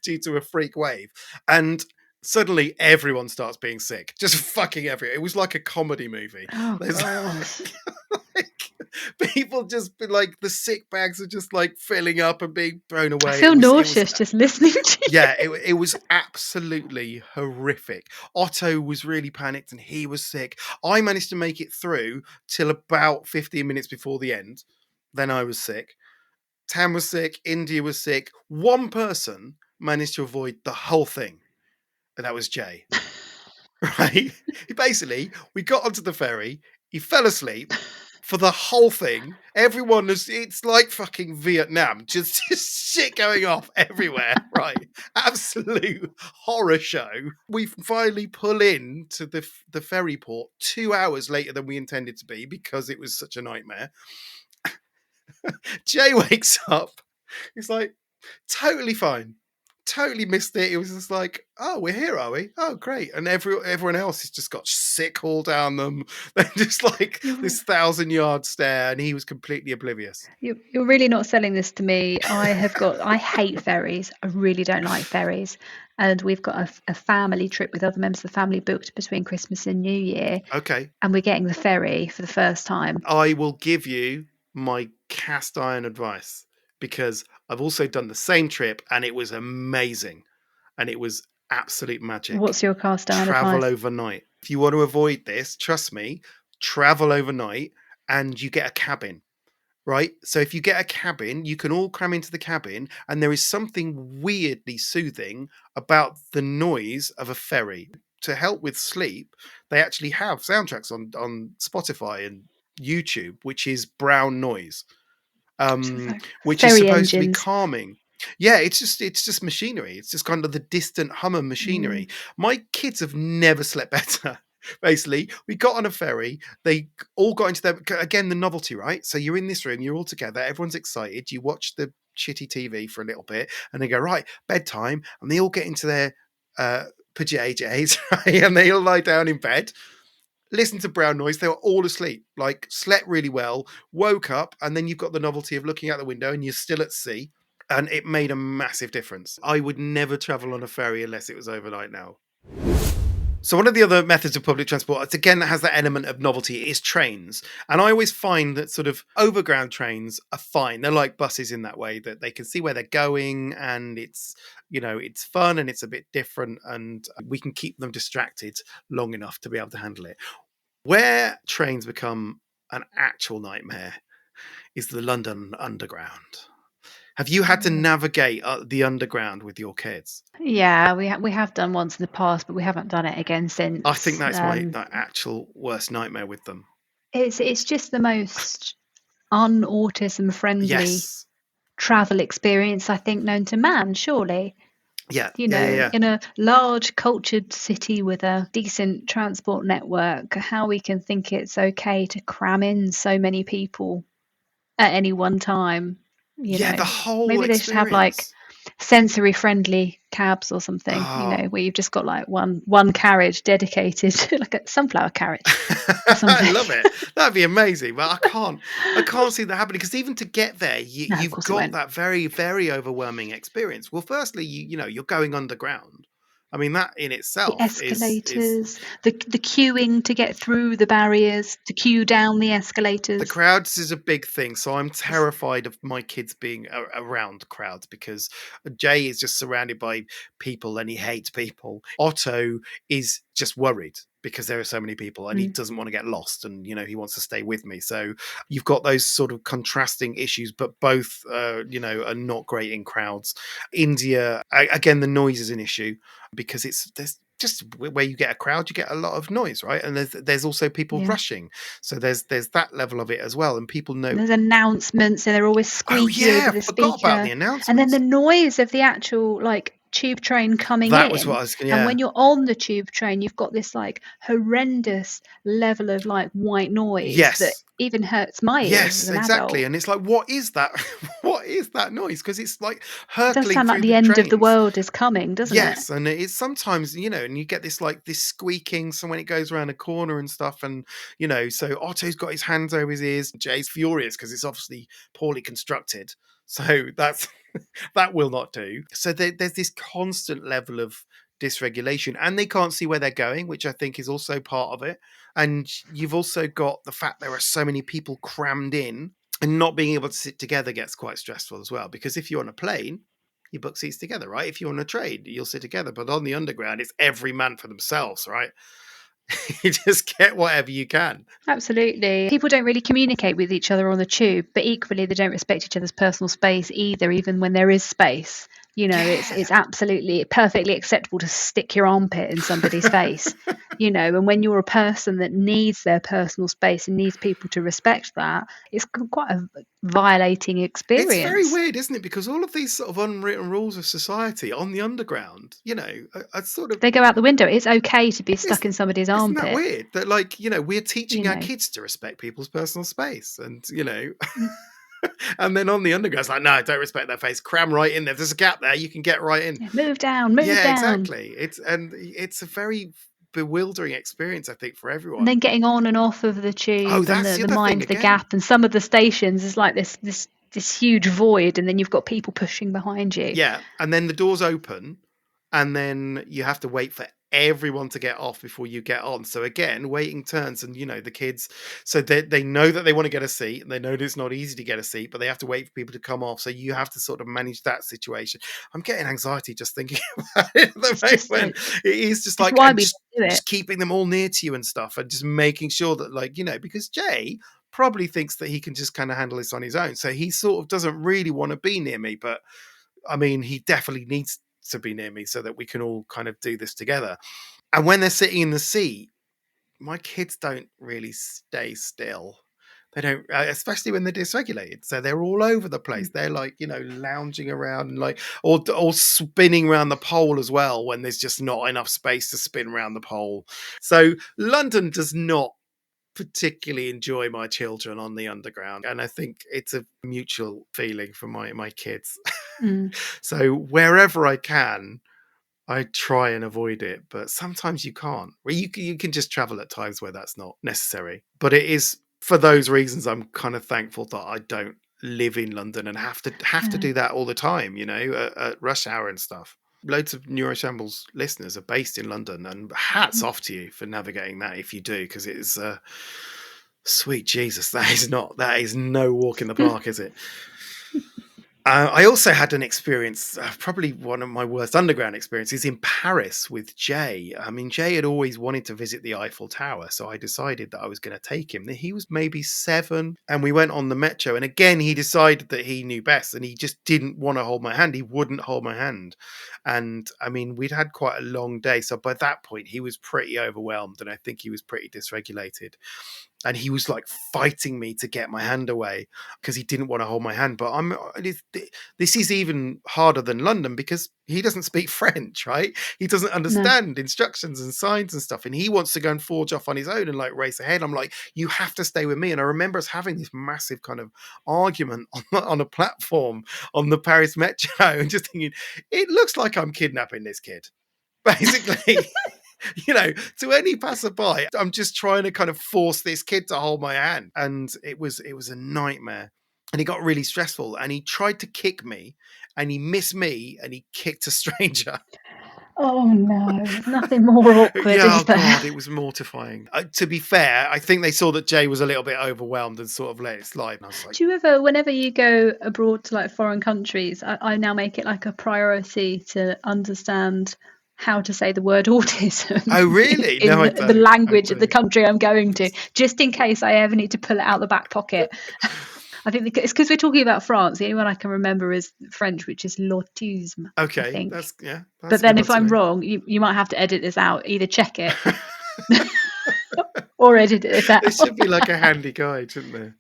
due to a freak wave. And suddenly everyone starts being sick, just fucking everyone. It was like a comedy movie. Oh, People just the sick bags are just filling up and being thrown away. I feel nauseous just listening to you. Yeah, it was absolutely horrific. Otto was really panicked and he was sick. I managed to make it through till about 15 minutes before the end. Then I was sick. Tam was sick. India was sick. One person managed to avoid the whole thing, and that was Jay. Right? Basically, we got onto the ferry. He fell asleep. For the whole thing, it's like fucking Vietnam, just shit going off everywhere, right? Absolute horror show. We finally pull in to the ferry port 2 hours later than we intended to be because it was such a nightmare. Jay wakes up. He's like, totally fine. Totally missed it. It was just like, oh, we're here, are we? Oh, great. And everyone else has just got sick all down them. They're just this 1,000-yard stare, and he was completely oblivious. You're really not selling this to me. I hate ferries. I really don't like ferries. And we've got a family trip with other members of the family booked between Christmas and New Year. Okay. And we're getting the ferry for the first time. I will give you my cast iron advice, because I've also done the same trip and it was amazing. And it was absolute magic. What's your cast iron advice? Travel overnight. If you want to avoid this, trust me, travel overnight and you get a cabin. right? So if you get a cabin, you can all cram into the cabin, and there is something weirdly soothing about the noise of a ferry. To help with sleep, they actually have soundtracks on Spotify and YouTube, which is brown noise, Like which is ferry supposed to be engines. calming. Yeah, it's just machinery. It's just kind of the distant hum of machinery. My kids have never slept better. Basically, we got on a ferry. They all got into their, again, the novelty, right? So you're in this room, you're all together, everyone's excited. You watch the shitty TV for a little bit, and they go, right, bedtime, and they all get into their pajamas, right? And they all lie down in bed, listen to brown noise. They were all asleep, like slept really well, woke up, and then you've got the novelty of looking out the window and you're still at sea. And it made a massive difference. I would never travel on a ferry unless it was overnight now. So one of the other methods of public transport, it's again, that has that element of novelty, is trains. And I always find that sort of overground trains are fine. They're like buses in that way, that they can see where they're going, and it's, it's fun and it's a bit different, and we can keep them distracted long enough to be able to handle it. Where trains become an actual nightmare is the London Underground. Have you had to navigate the Underground with your kids? Yeah, we have done once in the past, but we haven't done it again I think since. that's my actual worst nightmare with them. It's just the most un-autism friendly Yes. travel experience, I think, known to man, surely. Yeah. You Yeah. know, Yeah. in a large cultured city with a decent transport network, how we can think it's okay to cram in so many people at any one time, Yeah. The whole maybe they should have like experience. sensory friendly cabs or something, Oh. where you've just got like one carriage dedicated, like a sunflower carriage or I something. love it. That'd be amazing, but I can't see that happening, because even to get there, No, of you've course it got won't. that very, very overwhelming experience. Well, firstly, you're going underground. I mean, that in The itself is escalators, the queuing to get through the barriers, to queue down the the escalators. crowds is a big thing. So I'm terrified of my kids being around crowds, because Jay is just surrounded by people and he hates people. Otto is just worried because there are so many people and he Mm, doesn't want to get lost, and he wants to stay with me. So you've got those sort of contrasting issues, but both are not great in crowds. India, again, the noise is an issue, because there's just where you get a crowd, you get a lot of noise, right? And there's also people yeah. rushing, so there's that level of it as well, and people know. And there's announcements, and they're always Oh squeaky over yeah, the forgot about speaker. the And then the announcements. noise of the actual like tube train coming That was what in. I was. And Yeah. when you're on the tube train, you've got this like horrendous level of like white noise that Yes. even hurts my ears as Yes, an exactly. adult. And it's like, what is that? What is that noise? Because it's like It does hurtling sound like through the the end of the trains. world is coming, doesn't it? Yes, and it's sometimes, and you get this squeaking, so when it goes around a corner and stuff, and so Otto's got his hands over his ears, Jay's furious because it's obviously poorly constructed. So that's that will not do. So there's this constant level of dysregulation, and they can't see where they're going, which I think is also part of it. And you've also got the fact there are so many people crammed in, and not being able to sit together gets quite stressful as well, because if you're on a plane, you book seats together, right? If you're on a train, you'll sit together. But on the underground, it's every man for themselves, right? You just get whatever you can. Absolutely. People don't really communicate with each other on the tube, but equally they don't respect each other's personal space either, even when there is space. It's Yeah. absolutely perfectly acceptable to stick your armpit in somebody's face. And when you're a person that needs their personal space and needs people to respect that, it's quite a violating It's very experience. weird, isn't it? Because all of these sort of unwritten rules of society on the underground, are sort of, They go out the window. It's okay to be stuck in somebody's isn't that armpit, weird? That, like, we're teaching you our know. kids to respect people's personal space, and Mm. and then on the underground, it's like, no, don't respect their face. Cram right in there. If there's a gap there, you can get right in. Yeah, move down, move Yeah, down. exactly. It's a very bewildering experience, I think, for And then everyone. getting on and off of the Oh, tube, and that's the the other thing mind the again. gap, and some of the stations is like this huge void, and then you've got people pushing behind you. Yeah, and then the doors open, and then you have to wait for everyone to get off before you get on. So again, waiting turns, and the kids, so they know that they want to get a seat, and they know that it's not easy to get a seat, but they have to wait for people to come off. So you have to sort of manage that situation. I'm getting anxiety just thinking about it at It's the just moment. It is just it's like, why and we just, don't do it. just keeping them all near to you and stuff, and just making sure that, like, because Jay, probably thinks that he can just kind of handle this on his own. So he sort of doesn't really want to be near me, but I mean, he definitely needs to be near me so that we can all kind of do this together. And when they're sitting in the seat, my kids don't really stay still. They don't, especially when they're dysregulated. So they're all over the place. They're like, lounging around and like, or spinning around the pole as well when there's just not enough space to spin around the pole. So London does not particularly enjoy my children on the underground, and I think it's a mutual feeling for my kids. So wherever I can, I try and avoid it, but sometimes you can't. Well, you can just travel at times where that's not necessary. But it is for those reasons I'm kind of thankful that I don't live in London and have to do that all the time, at rush hour and stuff. Loads of Neuroshambles listeners are based in London, and hats off to you for navigating that if you do, because it is sweet Jesus, that is no walk in the park, is it? I also had an experience, probably one of my worst underground experiences, in Paris with Jay. I mean, Jay had always wanted to visit the Eiffel Tower, so I decided that I was going to take him. He was maybe 7, and we went on the metro. And again, he decided that he knew best, and he just didn't want to hold my hand. He wouldn't hold my hand. And I mean, we'd had quite a long day. So by that point, he was pretty overwhelmed, and I think he was pretty dysregulated. And he was like fighting me to get my hand away because he didn't want to hold my hand. But this is even harder than London because he doesn't speak French, right? He doesn't understand instructions and signs and stuff. And he wants to go and forge off on his own and like race ahead. I'm like, you have to stay with me. And I remember us having this massive kind of argument on a platform on the Paris Metro and just thinking, it looks like I'm kidnapping this kid, basically. To any passerby, I'm just trying to kind of force this kid to hold my hand. And it was a nightmare. And it got really stressful. And he tried to kick me and he missed me and he kicked a stranger. Oh no, there's nothing more awkward, is there? God, it was mortifying. To be fair, I think they saw that Jay was a little bit overwhelmed and sort of let it slide. And I was like, do you ever, whenever you go abroad to like foreign countries, I now make it like a priority to understand how to say the word autism. Oh, really? in the language of the country I'm going to, just in case I ever need to pull it out the back pocket. I think it's because we're talking about France. The only one I can remember is French, which is l'autisme. Okay, that's but then if I'm wrong, you might have to edit this out. Either check it or edit it out. There should be like a handy guide, shouldn't there?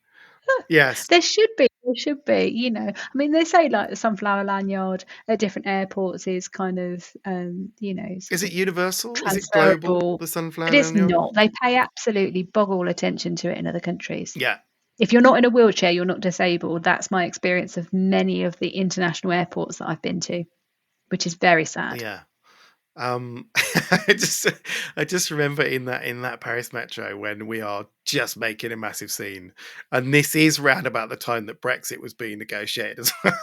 Yes. There should be. I mean, they say like the sunflower lanyard at different airports is kind of, is it universal? Is it global? The sunflower lanyard? It is not. They pay absolutely boggle attention to it in other countries. Yeah. If you're not in a wheelchair, you're not disabled. That's my experience of many of the international airports that I've been to, which is very sad. Yeah. I just remember in that Paris Metro when we are just making a massive scene, and this is round about the time that Brexit was being negotiated as well.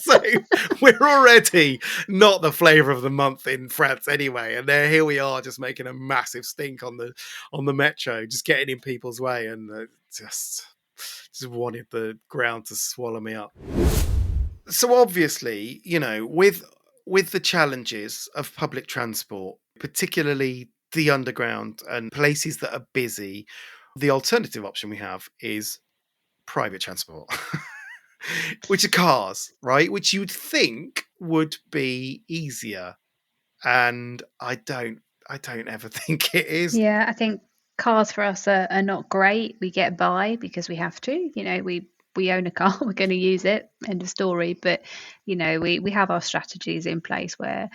So we're already not the flavour of the month in France anyway, and here we are just making a massive stink on the metro, just getting in people's way, and just wanted the ground to swallow me up. So obviously, with the challenges of public transport, particularly the underground and places that are busy, the alternative option we have is private transport, which are cars, right? Which you'd think would be easier. And I don't ever think it is. Yeah, I think cars for us are not great. We get by because we have to. We own a car, we're going to use it, end of story. But we have our strategies in place where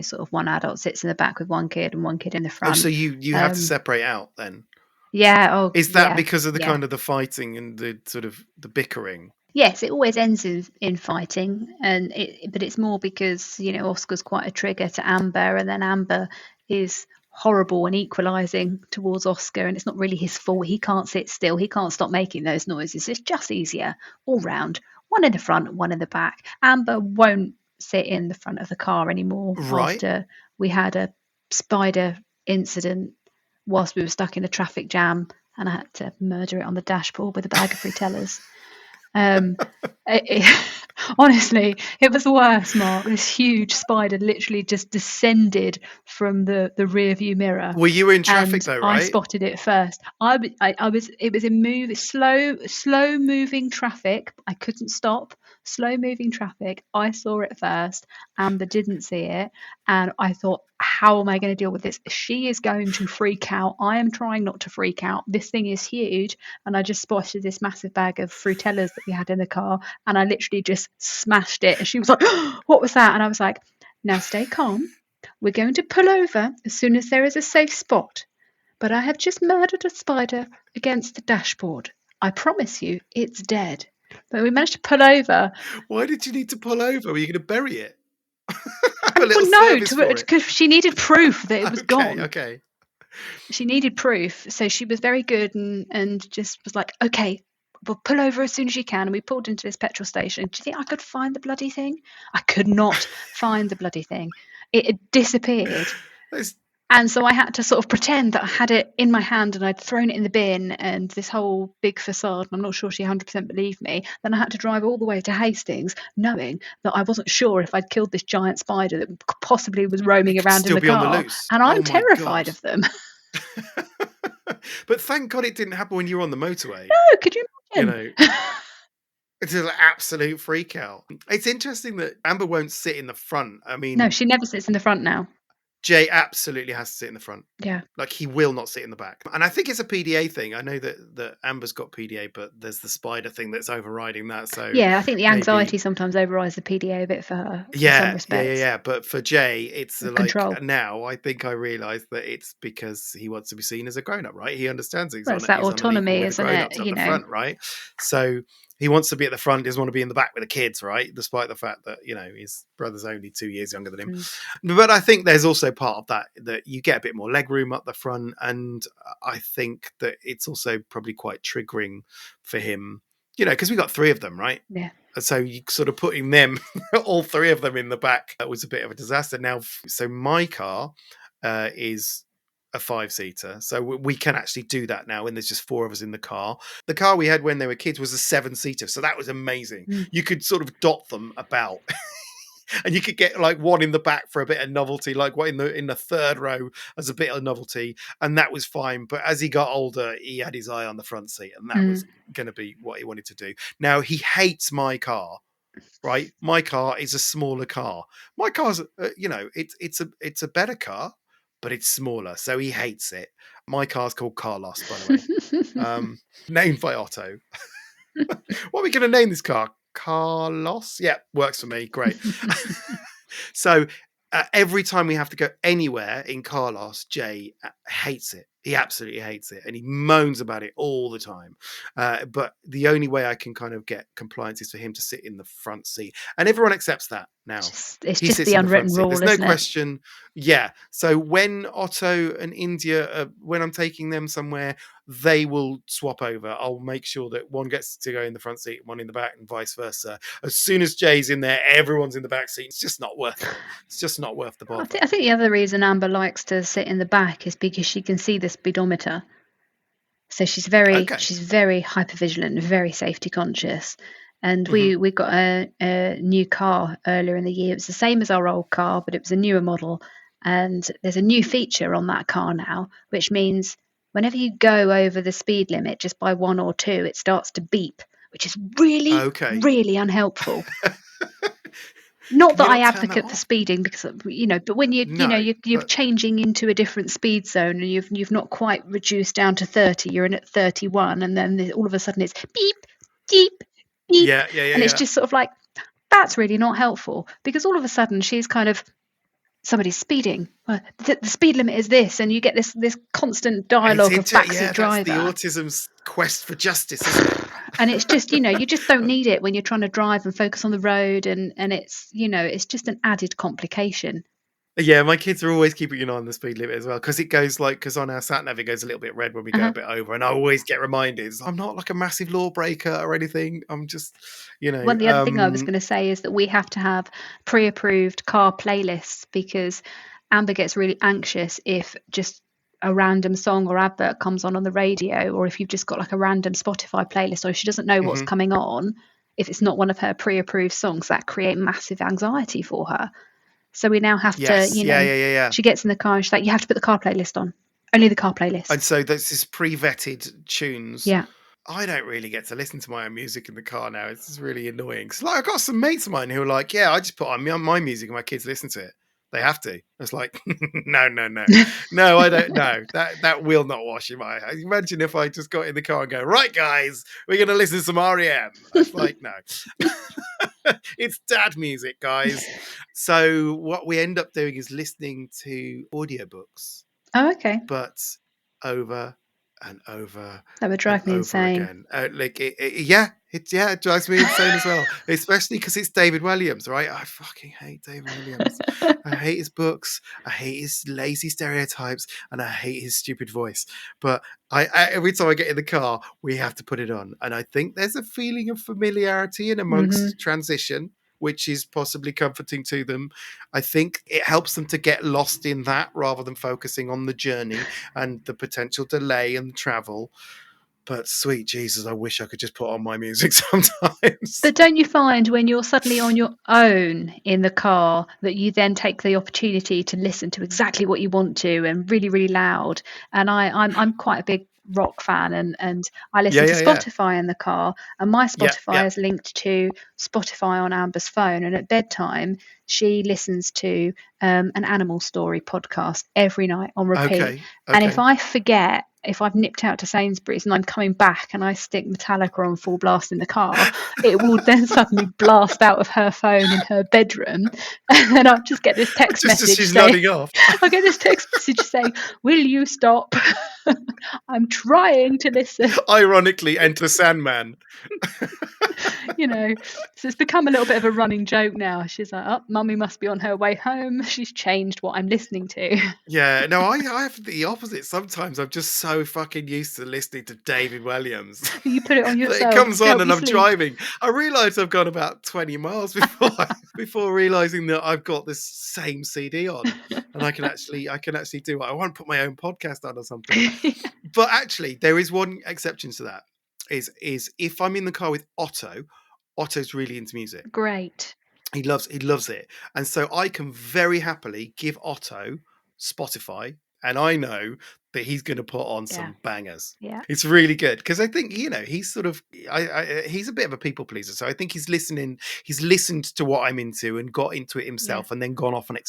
sort of one adult sits in the back with one kid and one kid in the front. So you have to separate out then? Yeah. Is that because of the kind of the fighting and the sort of the bickering? Yes, it always ends in fighting, but it's more because Oscar's quite a trigger to Amber, and then Amber is horrible and equalizing towards Oscar, and it's not really his fault. He can't sit still, he can't stop making those noises. It's just easier all round, one in the front, one in the back. Amber won't sit in the front of the car anymore, right, after we had a spider incident whilst we were stuck in a traffic jam and I had to murder it on the dashboard with a bag of Frutellers. Honestly, it was the worst, Mark. This huge spider literally just descended from the rear view mirror. Well, you were in traffic And though, I right? spotted it first. I was, it was in slow moving traffic. I couldn't stop. Slow moving traffic. I saw it first. Amber didn't see it. And I thought, how am I going to deal with this? She is going to freak out. I am trying not to freak out. This thing is huge. And I just spotted this massive bag of fruitellas that we had in the car. And I literally just smashed it. And she was like, what was that? And I was like, now stay calm. We're going to pull over as soon as there is a safe spot. But I have just murdered a spider against the dashboard. I promise you, it's dead. But we managed to pull over. Why did you need to pull over? Were you going to bury it? Have a Well, little no, service for it. because she needed proof that it was gone. Okay. She needed proof. So she was very good and just was like, okay, we'll pull over as soon as you can. And we pulled into this petrol station. Do you think I could find the bloody thing? I could not find the bloody thing. It had disappeared. And so I had to sort of pretend that I had it in my hand and I'd thrown it in the bin and this whole big facade. I'm not sure she 100% believed me. Then I had to drive all the way to Hastings, knowing that I wasn't sure if I'd killed this giant spider that possibly was roaming around in the car. On the loose. And I'm terrified of them. But thank God it didn't happen when you were on the motorway. No, could you imagine? It's an absolute freak out. It's interesting that Amber won't sit in the front. I mean, no, she never sits in the front now. Jay absolutely has to sit in the front. Yeah. Like he will not sit in the back. And I think it's a PDA thing. I know that Amber's got PDA, but there's the spider thing that's overriding that. So yeah, I think the anxiety sometimes overrides the PDA a bit for her. Yeah, in yeah. But for Jay, it's like control. Now I think I realise that it's because he wants to be seen as a grown-up, right? He understands Well, it's that autonomy, isn't it? You know, front, right? So he wants to be at the front, doesn't want to be in the back with the kids, right? Despite the fact that, you know, his brother's only 2 years younger than him. But I think there's also part of that you get a bit more leg room up the front. And I think that it's also probably quite triggering for him, you know, because we got 3 of them, right? Yeah. So you sort of putting them, all 3 of them in the back, that was a bit of a disaster. Now, so my car is a 5-seater. So we can actually do that now when there's just 4 of us in the car. The car we had when they were kids was a 7-seater. So that was amazing. You could sort of dot them about. And you could get like one in the back for a bit of novelty, like what in the third row as a bit of novelty, and that was fine. But as he got older, he had his eye on the front seat, and that was going to be what he wanted to do. Now he hates my car, right? My car is a smaller car. My car's, you know, it's a better car, but it's smaller, so he hates it. My car's called Carlos, by the way, named by Otto. What are we going to name this car? Carlos? Yeah, works for me. Great. So every time we have to go anywhere in Carlos, Jay hates it. He absolutely hates it. And he moans about it all the time. But the only way I can kind of get compliance is for him to sit in the front seat. And everyone accepts that now. It's just the unwritten rule, There's no question. Yeah. So when Otto and India, when I'm taking them somewhere, they will swap over. I'll make sure that one gets to go in the front seat, one in the back, and vice versa. As soon as Jay's in there, everyone's in the back seat. It's just not worth it. It's just not worth the bother. I think the other reason Amber likes to sit in the back is because she can see the speedometer. So she's very hypervigilant and very safety conscious. And we got a new car earlier in the year. It was the same as our old car, but it was a newer model. And there's a new feature on that car now, which means whenever you go over the speed limit just by 1 or 2, it starts to beep, which is really unhelpful. Not that I advocate for speeding, because but when you're changing into a different speed zone and you've not quite reduced down to 30, you're in at 31, and then all of a sudden it's beep, beep, beep, and it's just sort of like, that's really not helpful, because all of a sudden she's kind of, somebody's speeding. The speed limit is this, and you get this constant dialogue of backseat driver. That's the autism's quest for justice, isn't it? And it's just, you just don't need it when you're trying to drive and focus on the road, and it's, it's just an added complication. Yeah, my kids are always keeping an eye on the speed limit as well, because on our sat nav it goes a little bit red when we go a bit over, and I always get reminded. I'm not like a massive lawbreaker or anything. I'm just, Well, the other thing I was going to say is that we have to have pre-approved car playlists, because Amber gets really anxious if just a random song or advert comes on the radio, or if you've just got like a random Spotify playlist, or she doesn't know what's coming on. if it's not one of her pre-approved songs that create massive anxiety for her. So we now have to, Yes. Yeah. she gets in the car and she's like, you have to put the car playlist on. Only the car playlist. And so there's this pre-vetted tunes. Yeah. I don't really get to listen to my own music in the car now. It's just really annoying. Because like, I've got some mates of mine who are like, yeah, I just put on my music and my kids listen to it. They have to. It's like, no. No, I don't know. That will not wash in my eyes. Imagine if I just got in the car and go, right, guys, we're going to listen to some REM. It's like, no. It's dad music, guys. So what we end up doing is listening to audiobooks. Oh, okay. But over and over. That would drive me insane. Again. It drives me insane as well. Especially because it's David Williams, right? I fucking hate David Williams. I hate his books. I hate his lazy stereotypes, and I hate his stupid voice. But I every time I get in the car, we have to put it on, and I think there's a feeling of familiarity in amongst transition, which is possibly comforting to them. I think it helps them to get lost in that rather than focusing on the journey and the potential delay and travel. But sweet Jesus, I wish I could just put on my music sometimes. But don't you find when you're suddenly on your own in the car that you then take the opportunity to listen to exactly what you want to and really, really loud? And I'm quite a big rock fan, and I listen to Spotify in the car, and my Spotify is linked to Spotify on Amber's phone, and at bedtime she listens to an animal story podcast every night on repeat. Okay. And if I forget, if I've nipped out to Sainsbury's and I'm coming back and I stick Metallica on full blast in the car, it will then suddenly blast out of her phone in her bedroom, and then I'll just get this text message as she's saying, nodding off. I'll get this text message saying, will you stop? I'm trying to listen. Ironically, enter Sandman. So it's become a little bit of a running joke now. She's like, oh, mummy must be on her way home. She's changed what I'm listening to. Yeah, no, I have the opposite. Sometimes I'm just so fucking used to listening to David Williams. You put it on yourself. It comes on and I'm driving. I realise I've gone about 20 miles before realising that I've got this same CD on, and I can actually do it. I want to put my own podcast on or something. But actually, there is one exception to that. Is if I'm in the car with Otto. Otto's really into music. Great. He loves it. And so I can very happily give Otto Spotify, and I know that he's going to put on some bangers. Yeah. It's really good because I think, he's sort of, he's a bit of a people pleaser. So I think he's listened to what I'm into and got into it himself and then gone off and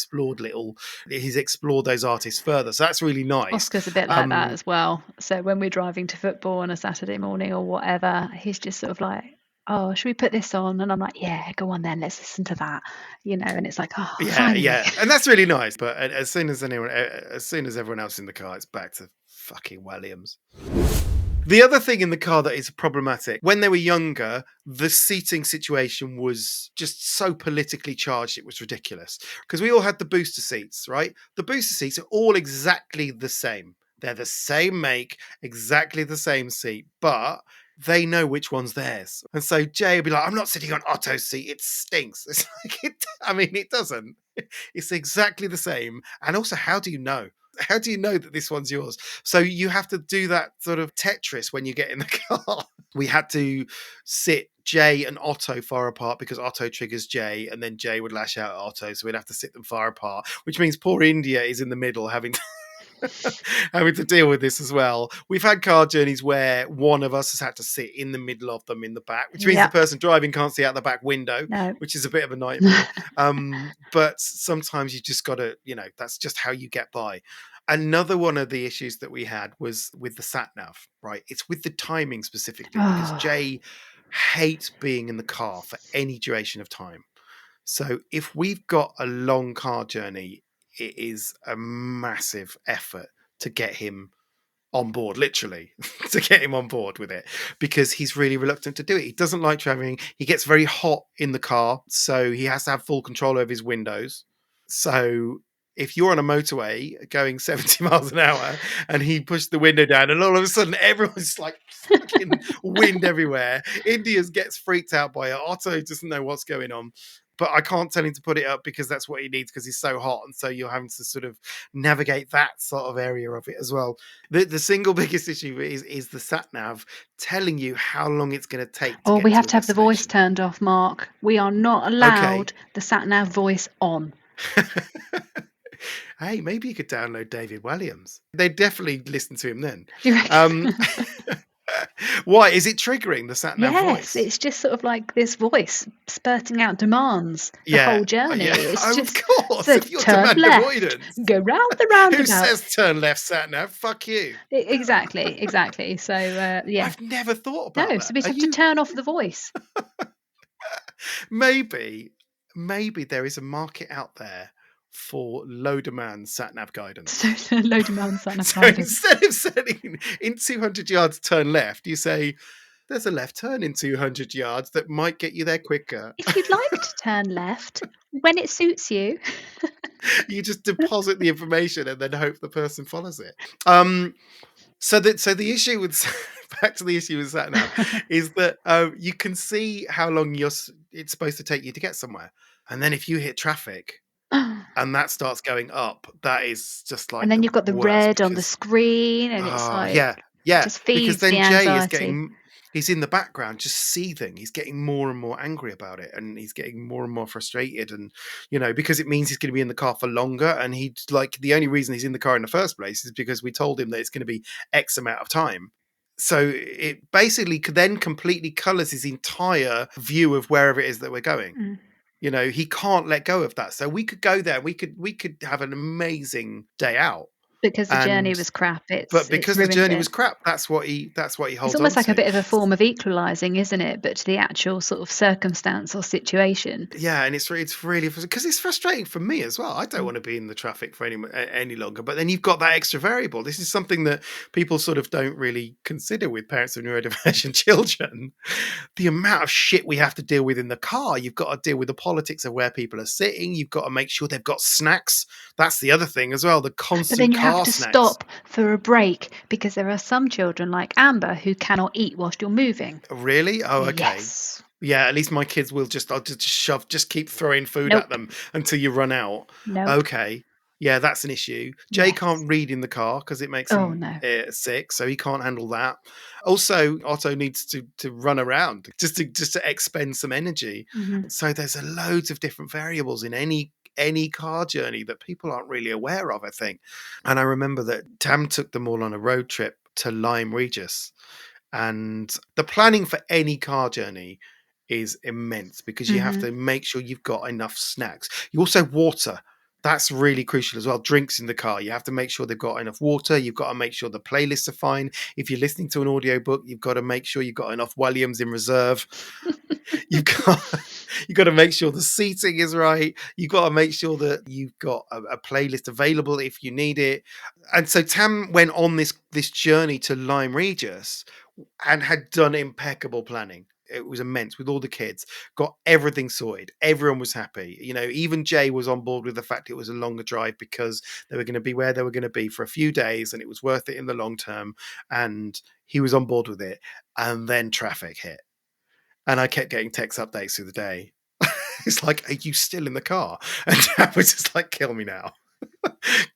he's explored those artists further. So that's really nice. Oscar's a bit like that as well. So when we're driving to football on a Saturday morning or whatever, he's just sort of like, oh, should we put this on? And I'm like, yeah, go on then, let's listen to that, and it's like, oh, finally. Yeah, and that's really nice. But as soon as everyone else in the car, it's back to fucking Williams. The other thing in the car that is problematic, when they were younger, the seating situation was just so politically charged, it was ridiculous. Because we all had the booster seats, right? The booster seats are all exactly the same. They're the same make, exactly the same seat, but they know which one's theirs. And so Jay will be like, I'm not sitting on Otto's seat, it stinks. It's like, it doesn't. It's exactly the same. And also, how do you know? How do you know that this one's yours? So you have to do that sort of Tetris when you get in the car. We had to sit Jay and Otto far apart because Otto triggers Jay, and then Jay would lash out at Otto. So we'd have to sit them far apart, which means poor India is in the middle having to deal with this as well. We've had car journeys where one of us has had to sit in the middle of them in the back, which means the person driving can't see out the back window, which is a bit of a nightmare. But sometimes you just got to, that's just how you get by. Another one of the issues that we had was with the sat nav, right? It's with the timing specifically because Jay hates being in the car for any duration of time. So if we've got a long car journey, it is a massive effort to get him on board, literally, to get him on board with it, because he's really reluctant to do it. He doesn't like traveling. He gets very hot in the car, so he has to have full control over his windows. So if you're on a motorway going 70 miles an hour and he pushed the window down and all of a sudden everyone's like fucking wind everywhere, India gets freaked out by it. Otto doesn't know what's going on. but I can't tell him to put it up because that's what he needs because he's so hot. And so you're having to sort of navigate that sort of area of it as well. The single biggest issue is the sat nav telling you how long it's going to take to get we to have a to have the voice destination. turned off, Mark. We are not allowed the sat nav voice on. Hey, maybe you could download David Williams. They'd definitely listen to him then. Do you reckon? Why? Is it triggering the sat nav Yes, voice? it's just sort of like this voice spurting out demands the Yeah. whole journey. Yeah. It's Of just course. says If you're turn demand left, avoidance. go round the Who roundabout. says turn left sat nav? Fuck you. Exactly. So yeah. I've never thought about No, that. so we just have to turn off the voice. Maybe there is a market out there for low demand sat nav guidance. So low demand sat nav So guidance. instead of saying in 200 yards turn left, you say there's a left turn in 200 yards that might get you there quicker. If you'd like to turn left when it suits you. You just deposit the information and then hope the person follows it. So the issue with back to the issue with sat nav is that you can see how long it's supposed to take you to get somewhere, and then if you hit traffic and that starts going up, that is just like And then the you've got the worst red on the because screen, and it's like just because feeds then the Jay is anxiety. he's in the background just seething. He's getting more and more angry about it, and he's getting more and more frustrated, and because it means he's going to be in the car for longer, and he's like, the only reason he's in the car in the first place is because we told him that it's going to be X amount of time. So it basically then completely colors his entire view of wherever it is that we're going. He can't let go of that. So we could go there. We could have an amazing day out. Because the journey was crap, But it's because the ruined journey it. was crap, that's what he holds on to. It's almost like a bit of a form of equalising, isn't it? But to the actual sort of circumstance or situation. Yeah, and it's really because it's frustrating for me as well. I don't want to be in the traffic for any longer. But then you've got that extra variable. This is something that people sort of don't really consider with parents of neurodivergent children. The amount of shit we have to deal with in the car. You've got to deal with the politics of where people are sitting. You've got to make sure they've got snacks. That's the other thing as well. The constant But then you car have to snacks. stop for a break because there are some children like Amber who cannot eat whilst you're moving. Really? Oh, okay. Yes. Yeah, at least my kids will I'll just keep throwing food at them until you run out. Okay. Yeah, that's an issue. Jay can't read in the car because it makes him sick, so he can't handle that. Also, Otto needs to run around just to expend some energy. So there's loads of different variables in any car journey that people aren't really aware of, I think. And I remember that Tam took them all on a road trip to Lyme Regis. And the planning for any car journey is immense because you have to make sure you've got enough snacks. You also water. That's really crucial as well. Drinks in the car. You have to make sure they've got enough water. You've got to make sure the playlists are fine. If you're listening to an audiobook, you've got to make sure you've got enough Williams in reserve. You've got to make sure the seating is right. You've got to make sure that you've got a playlist available if you need it. And so Tam went on this journey to Lyme Regis and had done impeccable planning. It was immense with all the kids, got everything sorted. Everyone was happy. Even Jay was on board with the fact it was a longer drive because they were going to be where they were going to be for a few days and it was worth it in the long term. And he was on board with it. And then traffic hit. And I kept getting text updates through the day. It's like, are you still in the car? And I was just like, kill me now.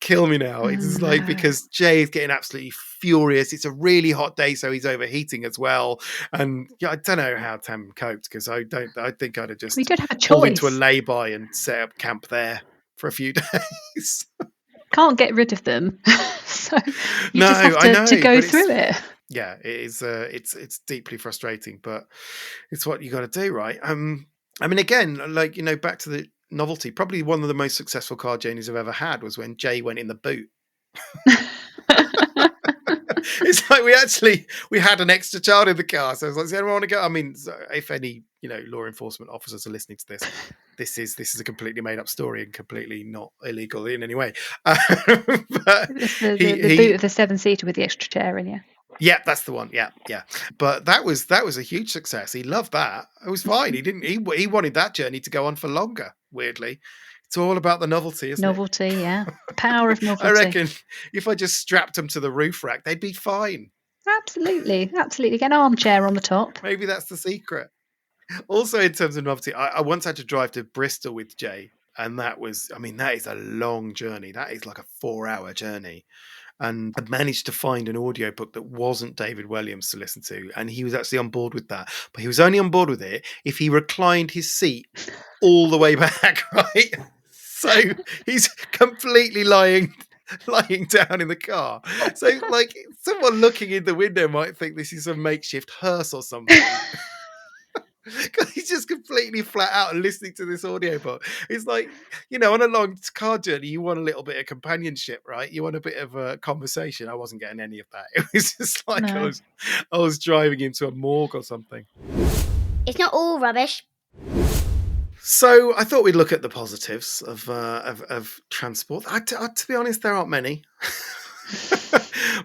Kill me now. It's like, because Jay is getting absolutely furious. It's a really hot day, so he's overheating as well. And I don't know how Tam coped because I think I'd have just we don't have a pulled choice. into a lay-by and set up camp there for a few days. Can't get rid of them. So you just have to go through it. Yeah, it is. It's deeply frustrating, but it's what you got to do, right? I mean, again, like, back to the novelty. Probably one of the most successful car journeys I've ever had was when Jay went in the boot. It's like we had an extra child in the car, so I was like, does anyone want to go? I mean, if any law enforcement officers are listening to this is a completely made up story and completely not illegal in any way. But it's the boot of the 7-seater with the extra chair in, yeah. Yeah, that's the one. Yeah. But that was a huge success. He loved that. It was fine. He wanted that journey to go on for longer. Weirdly, it's all about the novelty, isn't it? Novelty, yeah. The power of novelty. I reckon if I just strapped them to the roof rack, they'd be fine. Absolutely. Get an armchair on the top. Maybe that's the secret. Also, in terms of novelty, I once had to drive to Bristol with Jay, and that was, I mean, that is a long journey. That is like a 4-hour journey. And I managed to find an audiobook that wasn't David Williams to listen to, and he was actually on board with that. But he was only on board with it if he reclined his seat all the way back, right? So he's completely lying down in the car. So, like, someone looking in the window might think this is a makeshift hearse or something. Because he's just completely flat out and listening to this audiobook. It's like, on a long car journey, you want a little bit of companionship, right? You want a bit of a conversation. I wasn't getting any of that. It was just like No. I was driving into a morgue or something. It's not all rubbish. So I thought we'd look at the positives of transport. To be honest, there aren't many.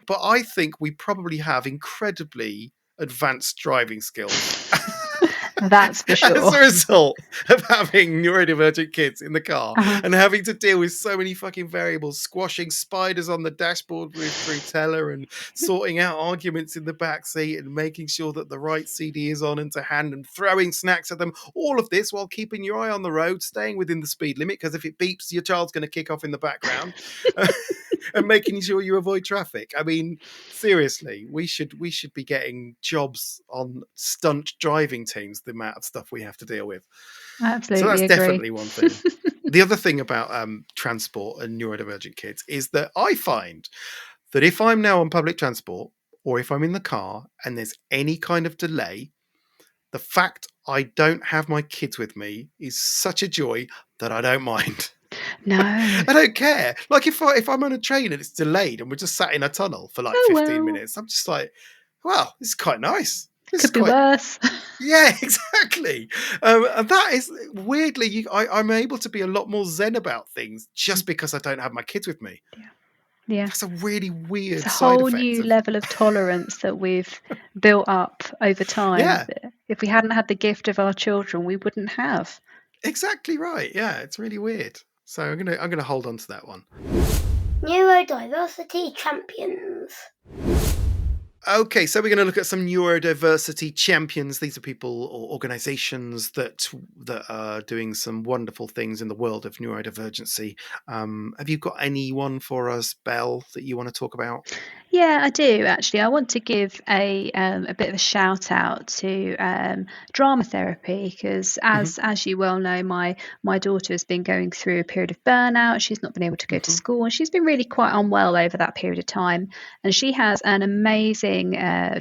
But I think we probably have incredibly advanced driving skills. That's for sure. As a result of having neurodivergent kids in the car Uh-huh. and having to deal with so many fucking variables, squashing spiders on the dashboard with Frutella and sorting out arguments in the back seat and making sure that the right CD is on and to hand and throwing snacks at them. All of this while keeping your eye on the road, staying within the speed limit, because if it beeps, your child's going to kick off in the background. And making sure you avoid traffic. I mean, seriously, we should be getting jobs on stunt driving teams, the amount of stuff we have to deal with. Absolutely So that's agree. definitely one thing. The other thing about transport and neurodivergent kids is that I find that if I'm now on public transport or if I'm in the car and there's any kind of delay, the fact I don't have my kids with me is such a joy that I don't mind. No. I don't care. Like if I'm on a train and it's delayed and we're just sat in a tunnel for like 15 minutes, I'm just like, wow, this is quite nice. This Could be worse. Yeah, exactly. And that is weirdly, I'm able to be a lot more zen about things just because I don't have my kids with me. Yeah. That's a really weird It's a side whole effect new level of tolerance that we've built up over time. Yeah. That if we hadn't had the gift of our children, we wouldn't have. Exactly right. Yeah, it's really weird. So I'm gonna hold on to that one. Neurodiversity champions. Okay, so we're going to look at some neurodiversity champions. These are people or organizations that are doing some wonderful things in the world of neurodivergency. Have you got anyone for us, Belle, that you want to talk about? Yeah, I do actually. I want to give a bit of a shout out to drama therapy because, as you well know, my daughter has been going through a period of burnout. She's not been able to go to school, and she's been really quite unwell over that period of time. And she has an amazing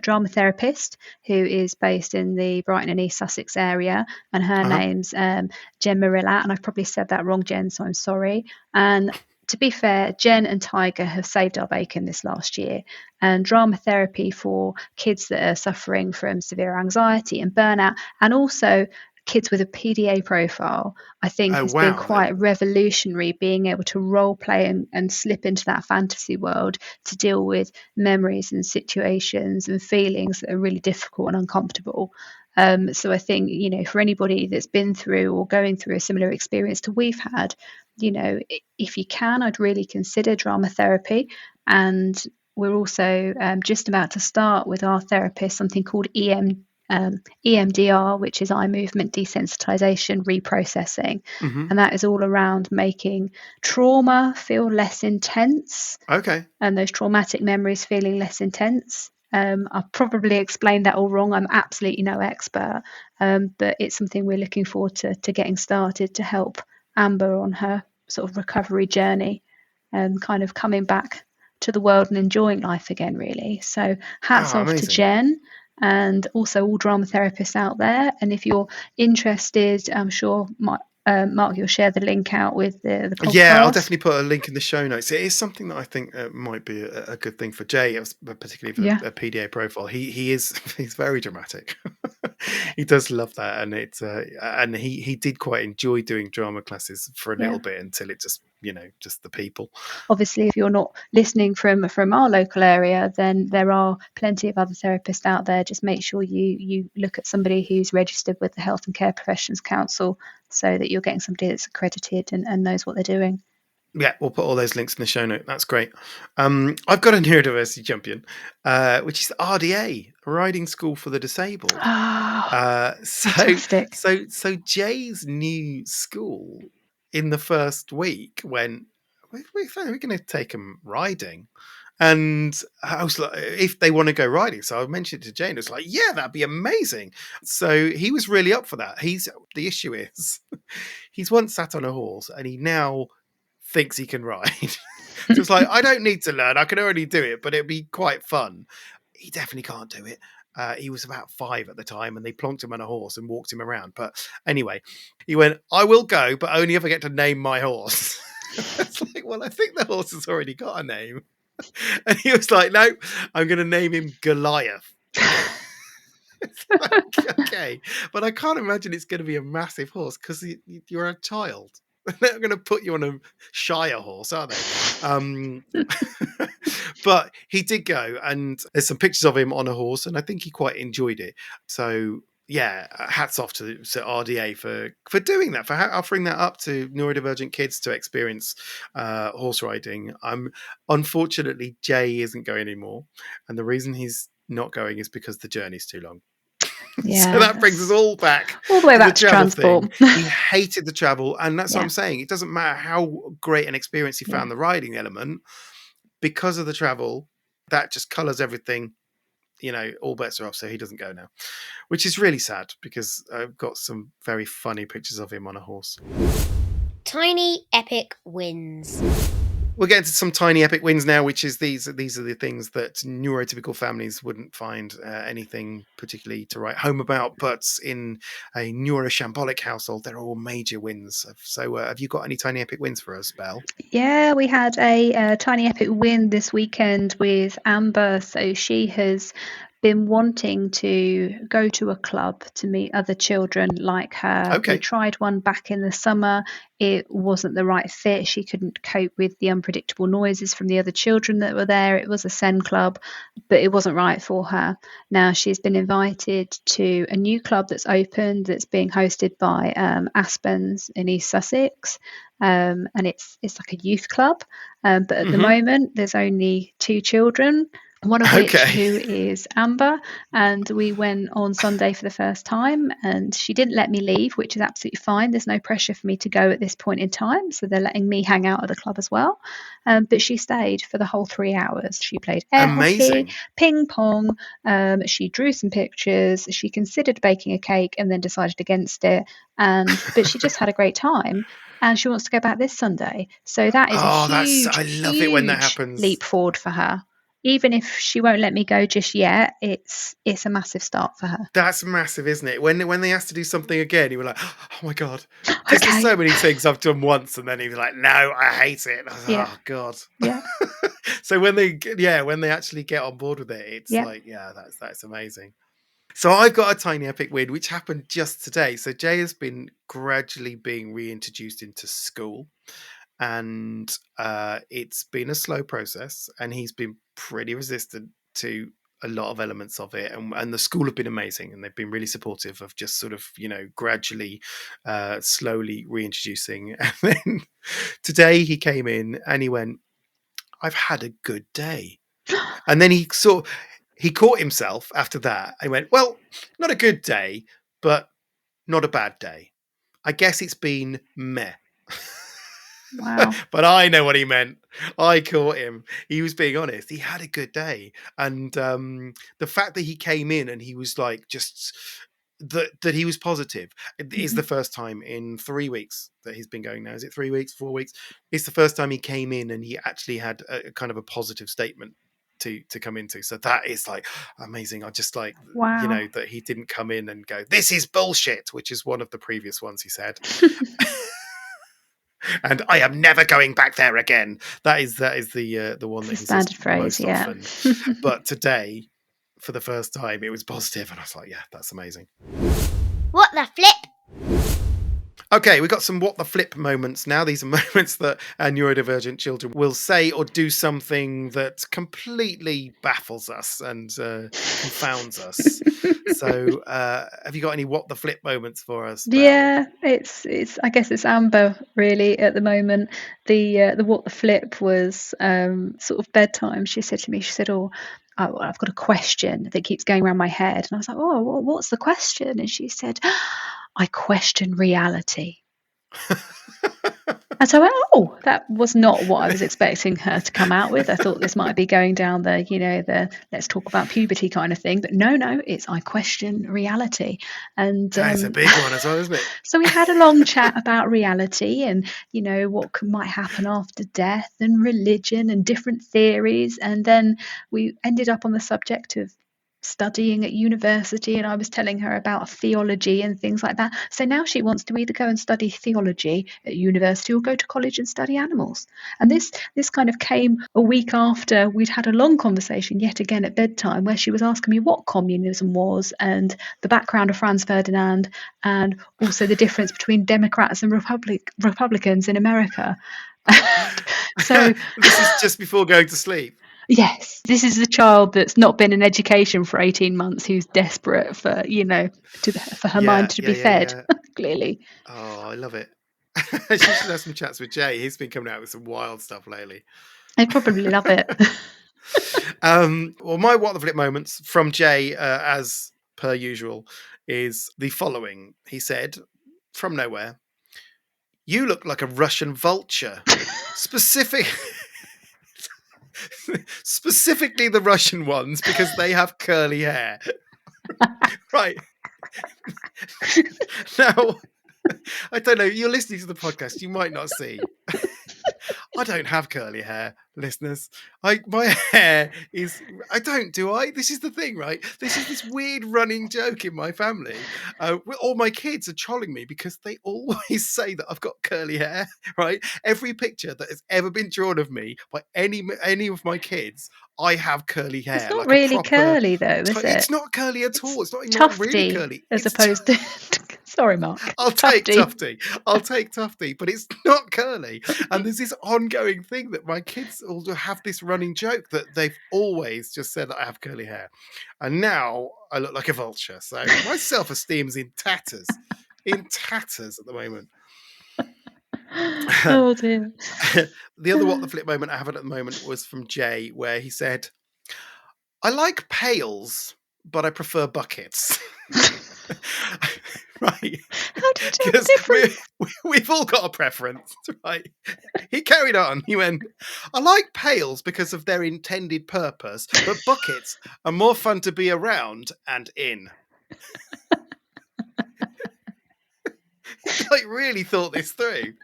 drama therapist who is based in the Brighton and East Sussex area, and her name's Jen Marilla. And I've probably said that wrong, Jen, so I'm sorry. And to be fair, Jen and Tiger have saved our bacon this last year, and drama therapy for kids that are suffering from severe anxiety and burnout, and also kids with a PDA profile, I think has been quite revolutionary, being able to role play and slip into that fantasy world to deal with memories and situations and feelings that are really difficult and uncomfortable. So I think, for anybody that's been through or going through a similar experience to we've had, if you can, I'd really consider drama therapy. And we're also just about to start with our therapist something called EMDR, which is eye movement desensitization reprocessing. And that is all around making trauma feel less intense. Okay. And those traumatic memories feeling less intense. I've probably explained that all wrong. I'm absolutely no expert, but it's something we're looking forward to getting started to help Amber on her sort of recovery journey and kind of coming back to the world and enjoying life again, really. So hats off to Jen and also all drama therapists out there. And if you're interested, I'm sure Mark, you'll share the link out with the podcast. Yeah, I'll definitely put a link in the show notes. It is something that I think might be a good thing for Jay, particularly for a PDA profile. He's very dramatic. He does love that, and and he did quite enjoy doing drama classes for a little bit until it just just the people. Obviously, if you're not listening from our local area, then there are plenty of other therapists out there. Just make sure you look at somebody who's registered with the Health and Care Professions Council, so that you're getting somebody that's accredited and knows what they're doing. Yeah, we'll put all those links in the show note. That's great. I've got a neurodiversity champion, which is RDA, Riding School for the Disabled. Oh, So fantastic. so Jay's new school in the first week went, we're going to take them riding. And I was like, if they want to go riding. So I mentioned it to Jane. It was like, yeah, that'd be amazing. So he was really up for that. The issue is he's once sat on a horse and he now thinks he can ride. So it's like, I don't need to learn. I can already do it, but it'd be quite fun. He definitely can't do it. He was about 5 at the time and they plonked him on a horse and walked him around. But anyway, he went, I will go, but only if I get to name my horse. It's like, well, I think the horse has already got a name. And he was like, no, I'm going to name him Goliath. It's like, okay. But I can't imagine it's going to be a massive horse because you're a child. They're not going to put you on a Shire horse, are they? But he did go, and there's some pictures of him on a horse, and I think he quite enjoyed it. So yeah, hats off to RDA for doing that, for offering that up to neurodivergent kids to experience horse riding. Unfortunately, Jay isn't going anymore, and the reason he's not going is because the journey's too long. Yeah, so that brings us all back all the way to back the to travel transport. thing. He hated the travel, and that's what Yeah. I'm saying. It doesn't matter how great an experience he found the riding element, because of the travel, that just colours everything. All bets are off, so he doesn't go now, which is really sad because I've got some very funny pictures of him on a horse. Tiny epic wins. We'll get into some tiny epic wins now, which is these are the things that neurotypical families wouldn't find anything particularly to write home about, but in a neuroshambolic household, they're all major wins. So have you got any tiny epic wins for us, Belle? Yeah, we had a tiny epic win this weekend with Amber. So she has been wanting to go to a club to meet other children like her. Okay. We tried one back in the summer. It wasn't the right fit. She couldn't cope with the unpredictable noises from the other children that were there. It was a Sen club, but it wasn't right for her. Now she's been invited to a new club that's opened, that's being hosted by Aspens in East Sussex. And it's like a youth club. But at the moment, there's only 2 children. One of which who is Amber, and we went on Sunday for the first time, and she didn't let me leave, which is absolutely fine. There's no pressure for me to go at this point in time, so they're letting me hang out at the club as well. But she stayed for the whole 3 hours. She played air hockey, ping pong. She drew some pictures. She considered baking a cake and then decided against it. But she just had a great time. And she wants to go back this Sunday. So that is I love it when that happens. Leap forward for her. Even if she won't let me go just yet, it's a massive start for her. That's massive, isn't it? When they asked to do something again, you were like, oh my God. There's so many things I've done once, and then he was like, no, I hate it. I was like, oh God. Yeah. So when they actually get on board with it, it's like, yeah, that's amazing. So I've got a tiny epic win, which happened just today. So Jay has been gradually being reintroduced into school. And it's been a slow process, and he's been pretty resistant to a lot of elements of it, and the school have been amazing, and they've been really supportive of just sort of gradually slowly reintroducing. And then today he came in and he went, I've had a good day. And then he caught himself after that. He went, well, not a good day, but not a bad day. I guess it's been meh. Wow. But I know what he meant. I caught him. He was being honest. He had a good day. And the fact that he came in and he was like, just that he was positive is the first time in 3 weeks that he's been going now. Is it 3 weeks, 4 weeks? It's the first time he came in and he actually had a kind of a positive statement to come into. So that is like amazing. I just like, wow. That he didn't come in and go, this is bullshit, which is one of the previous ones he said. And I am never going back there again. That is the one that he says standard phrase, most often. But today, for the first time, it was positive, and I was like, yeah, that's amazing. What the flip? Okay, we've got some what the flip moments now. These are moments that our neurodivergent children will say or do something that completely baffles us and confounds us. So, have you got any what the flip moments for us, Belle? Yeah, it's. I guess it's Amber really at the moment. The what the flip was sort of bedtime. She said to me, she said, "Oh, I've got a question that keeps going around my head," and I was like, "Oh, what's the question?" And she said, "I question reality." And so I went, oh, that was not what I was expecting her to come out with. I thought this might be going down the let's talk about puberty kind of thing. But no, it's I question reality. And That's a big one as well, isn't it? so we had a long chat about reality and, what might happen after death and religion and different theories. And then we ended up on the subject of studying at university, and I was telling her about theology and things like that. So now she wants to either go and study theology at university or go to college and study animals. And this kind of came a week after we'd had a long conversation yet again at bedtime, where she was asking me what communism was and the background of Franz Ferdinand, and also the difference between Democrats and Republicans in America. So this is just before going to sleep. yes, this is the child that's not been in education for 18 months who's desperate for, for her mind to be fed, clearly. Oh, I love it. She should have some chats with Jay. He's been coming out with some wild stuff lately. I probably love it. Well, my what the flip moments from Jay, as per usual, is the following. He said, from nowhere, "You look like a Russian vulture." Specifically the Russian ones, because they have curly hair. Right. Now, I don't know, you're listening to the podcast, you might not see. I don't have curly hair, listeners. My hair is... do I? This is the thing, right? This is this weird running joke in my family. All my kids are trolling me because they always say that I've got curly hair, right? Every picture that has ever been drawn of me by any of my kids, I have curly hair. It's not like really a proper, curly, though, is it? It's not curly at all. It's not really curly. As opposed to... Sorry, Mark. I'll take Tufty. I'll take Tufty, but it's not curly. And there's this ongoing thing that my kids all have this running joke that they've always just said that I have curly hair. And now I look like a vulture. So my self-esteem's in tatters. In tatters at the moment. Oh, dear. The other what the flip moment I have at the moment was from Jay, where he said, "I like pails, but I prefer buckets." Right. How do you tell the difference? We've all got a preference, right? He carried on. He went, "I like pails because of their intended purpose, but buckets are more fun to be around and in." He really thought this through.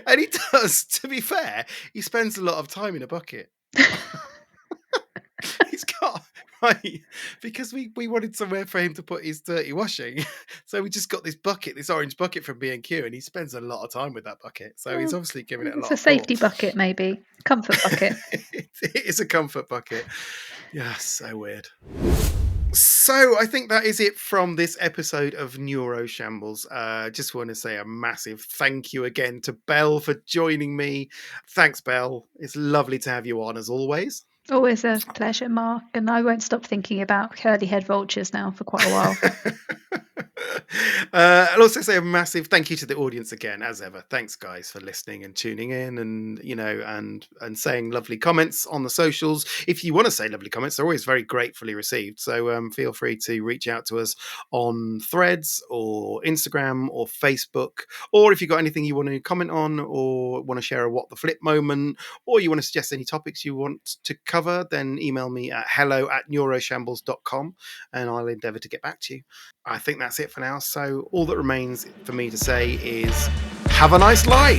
And he does, to be fair. He spends a lot of time in a bucket. He's got... Right, because we wanted somewhere for him to put his dirty washing, so we just got this bucket, this orange bucket from B&Q, and he spends a lot of time with that bucket. So he's obviously giving it a lot. It's a safety bucket, maybe comfort bucket. It is a comfort bucket. Yeah, so weird. So I think that is it from this episode of Neuro Shambles. Just want to say a massive thank you again to Belle for joining me. Thanks, Belle. It's lovely to have you on as always. Always a pleasure, Mark, and I won't stop thinking about curly head vultures now for quite a while. I'll also say a massive thank you to the audience again, as ever. Thanks, guys, for listening and tuning in, and and saying lovely comments on the socials. If you want to say lovely comments, they're always very gratefully received. So feel free to reach out to us on Threads or Instagram or Facebook, or if you've got anything you want to comment on or want to share a what the flip moment, or you want to suggest any topics you want to cover, then email me at hello@neuroshambles.com and I'll endeavour to get back to you. I think that's it for now. So all that remains for me to say is have a nice life.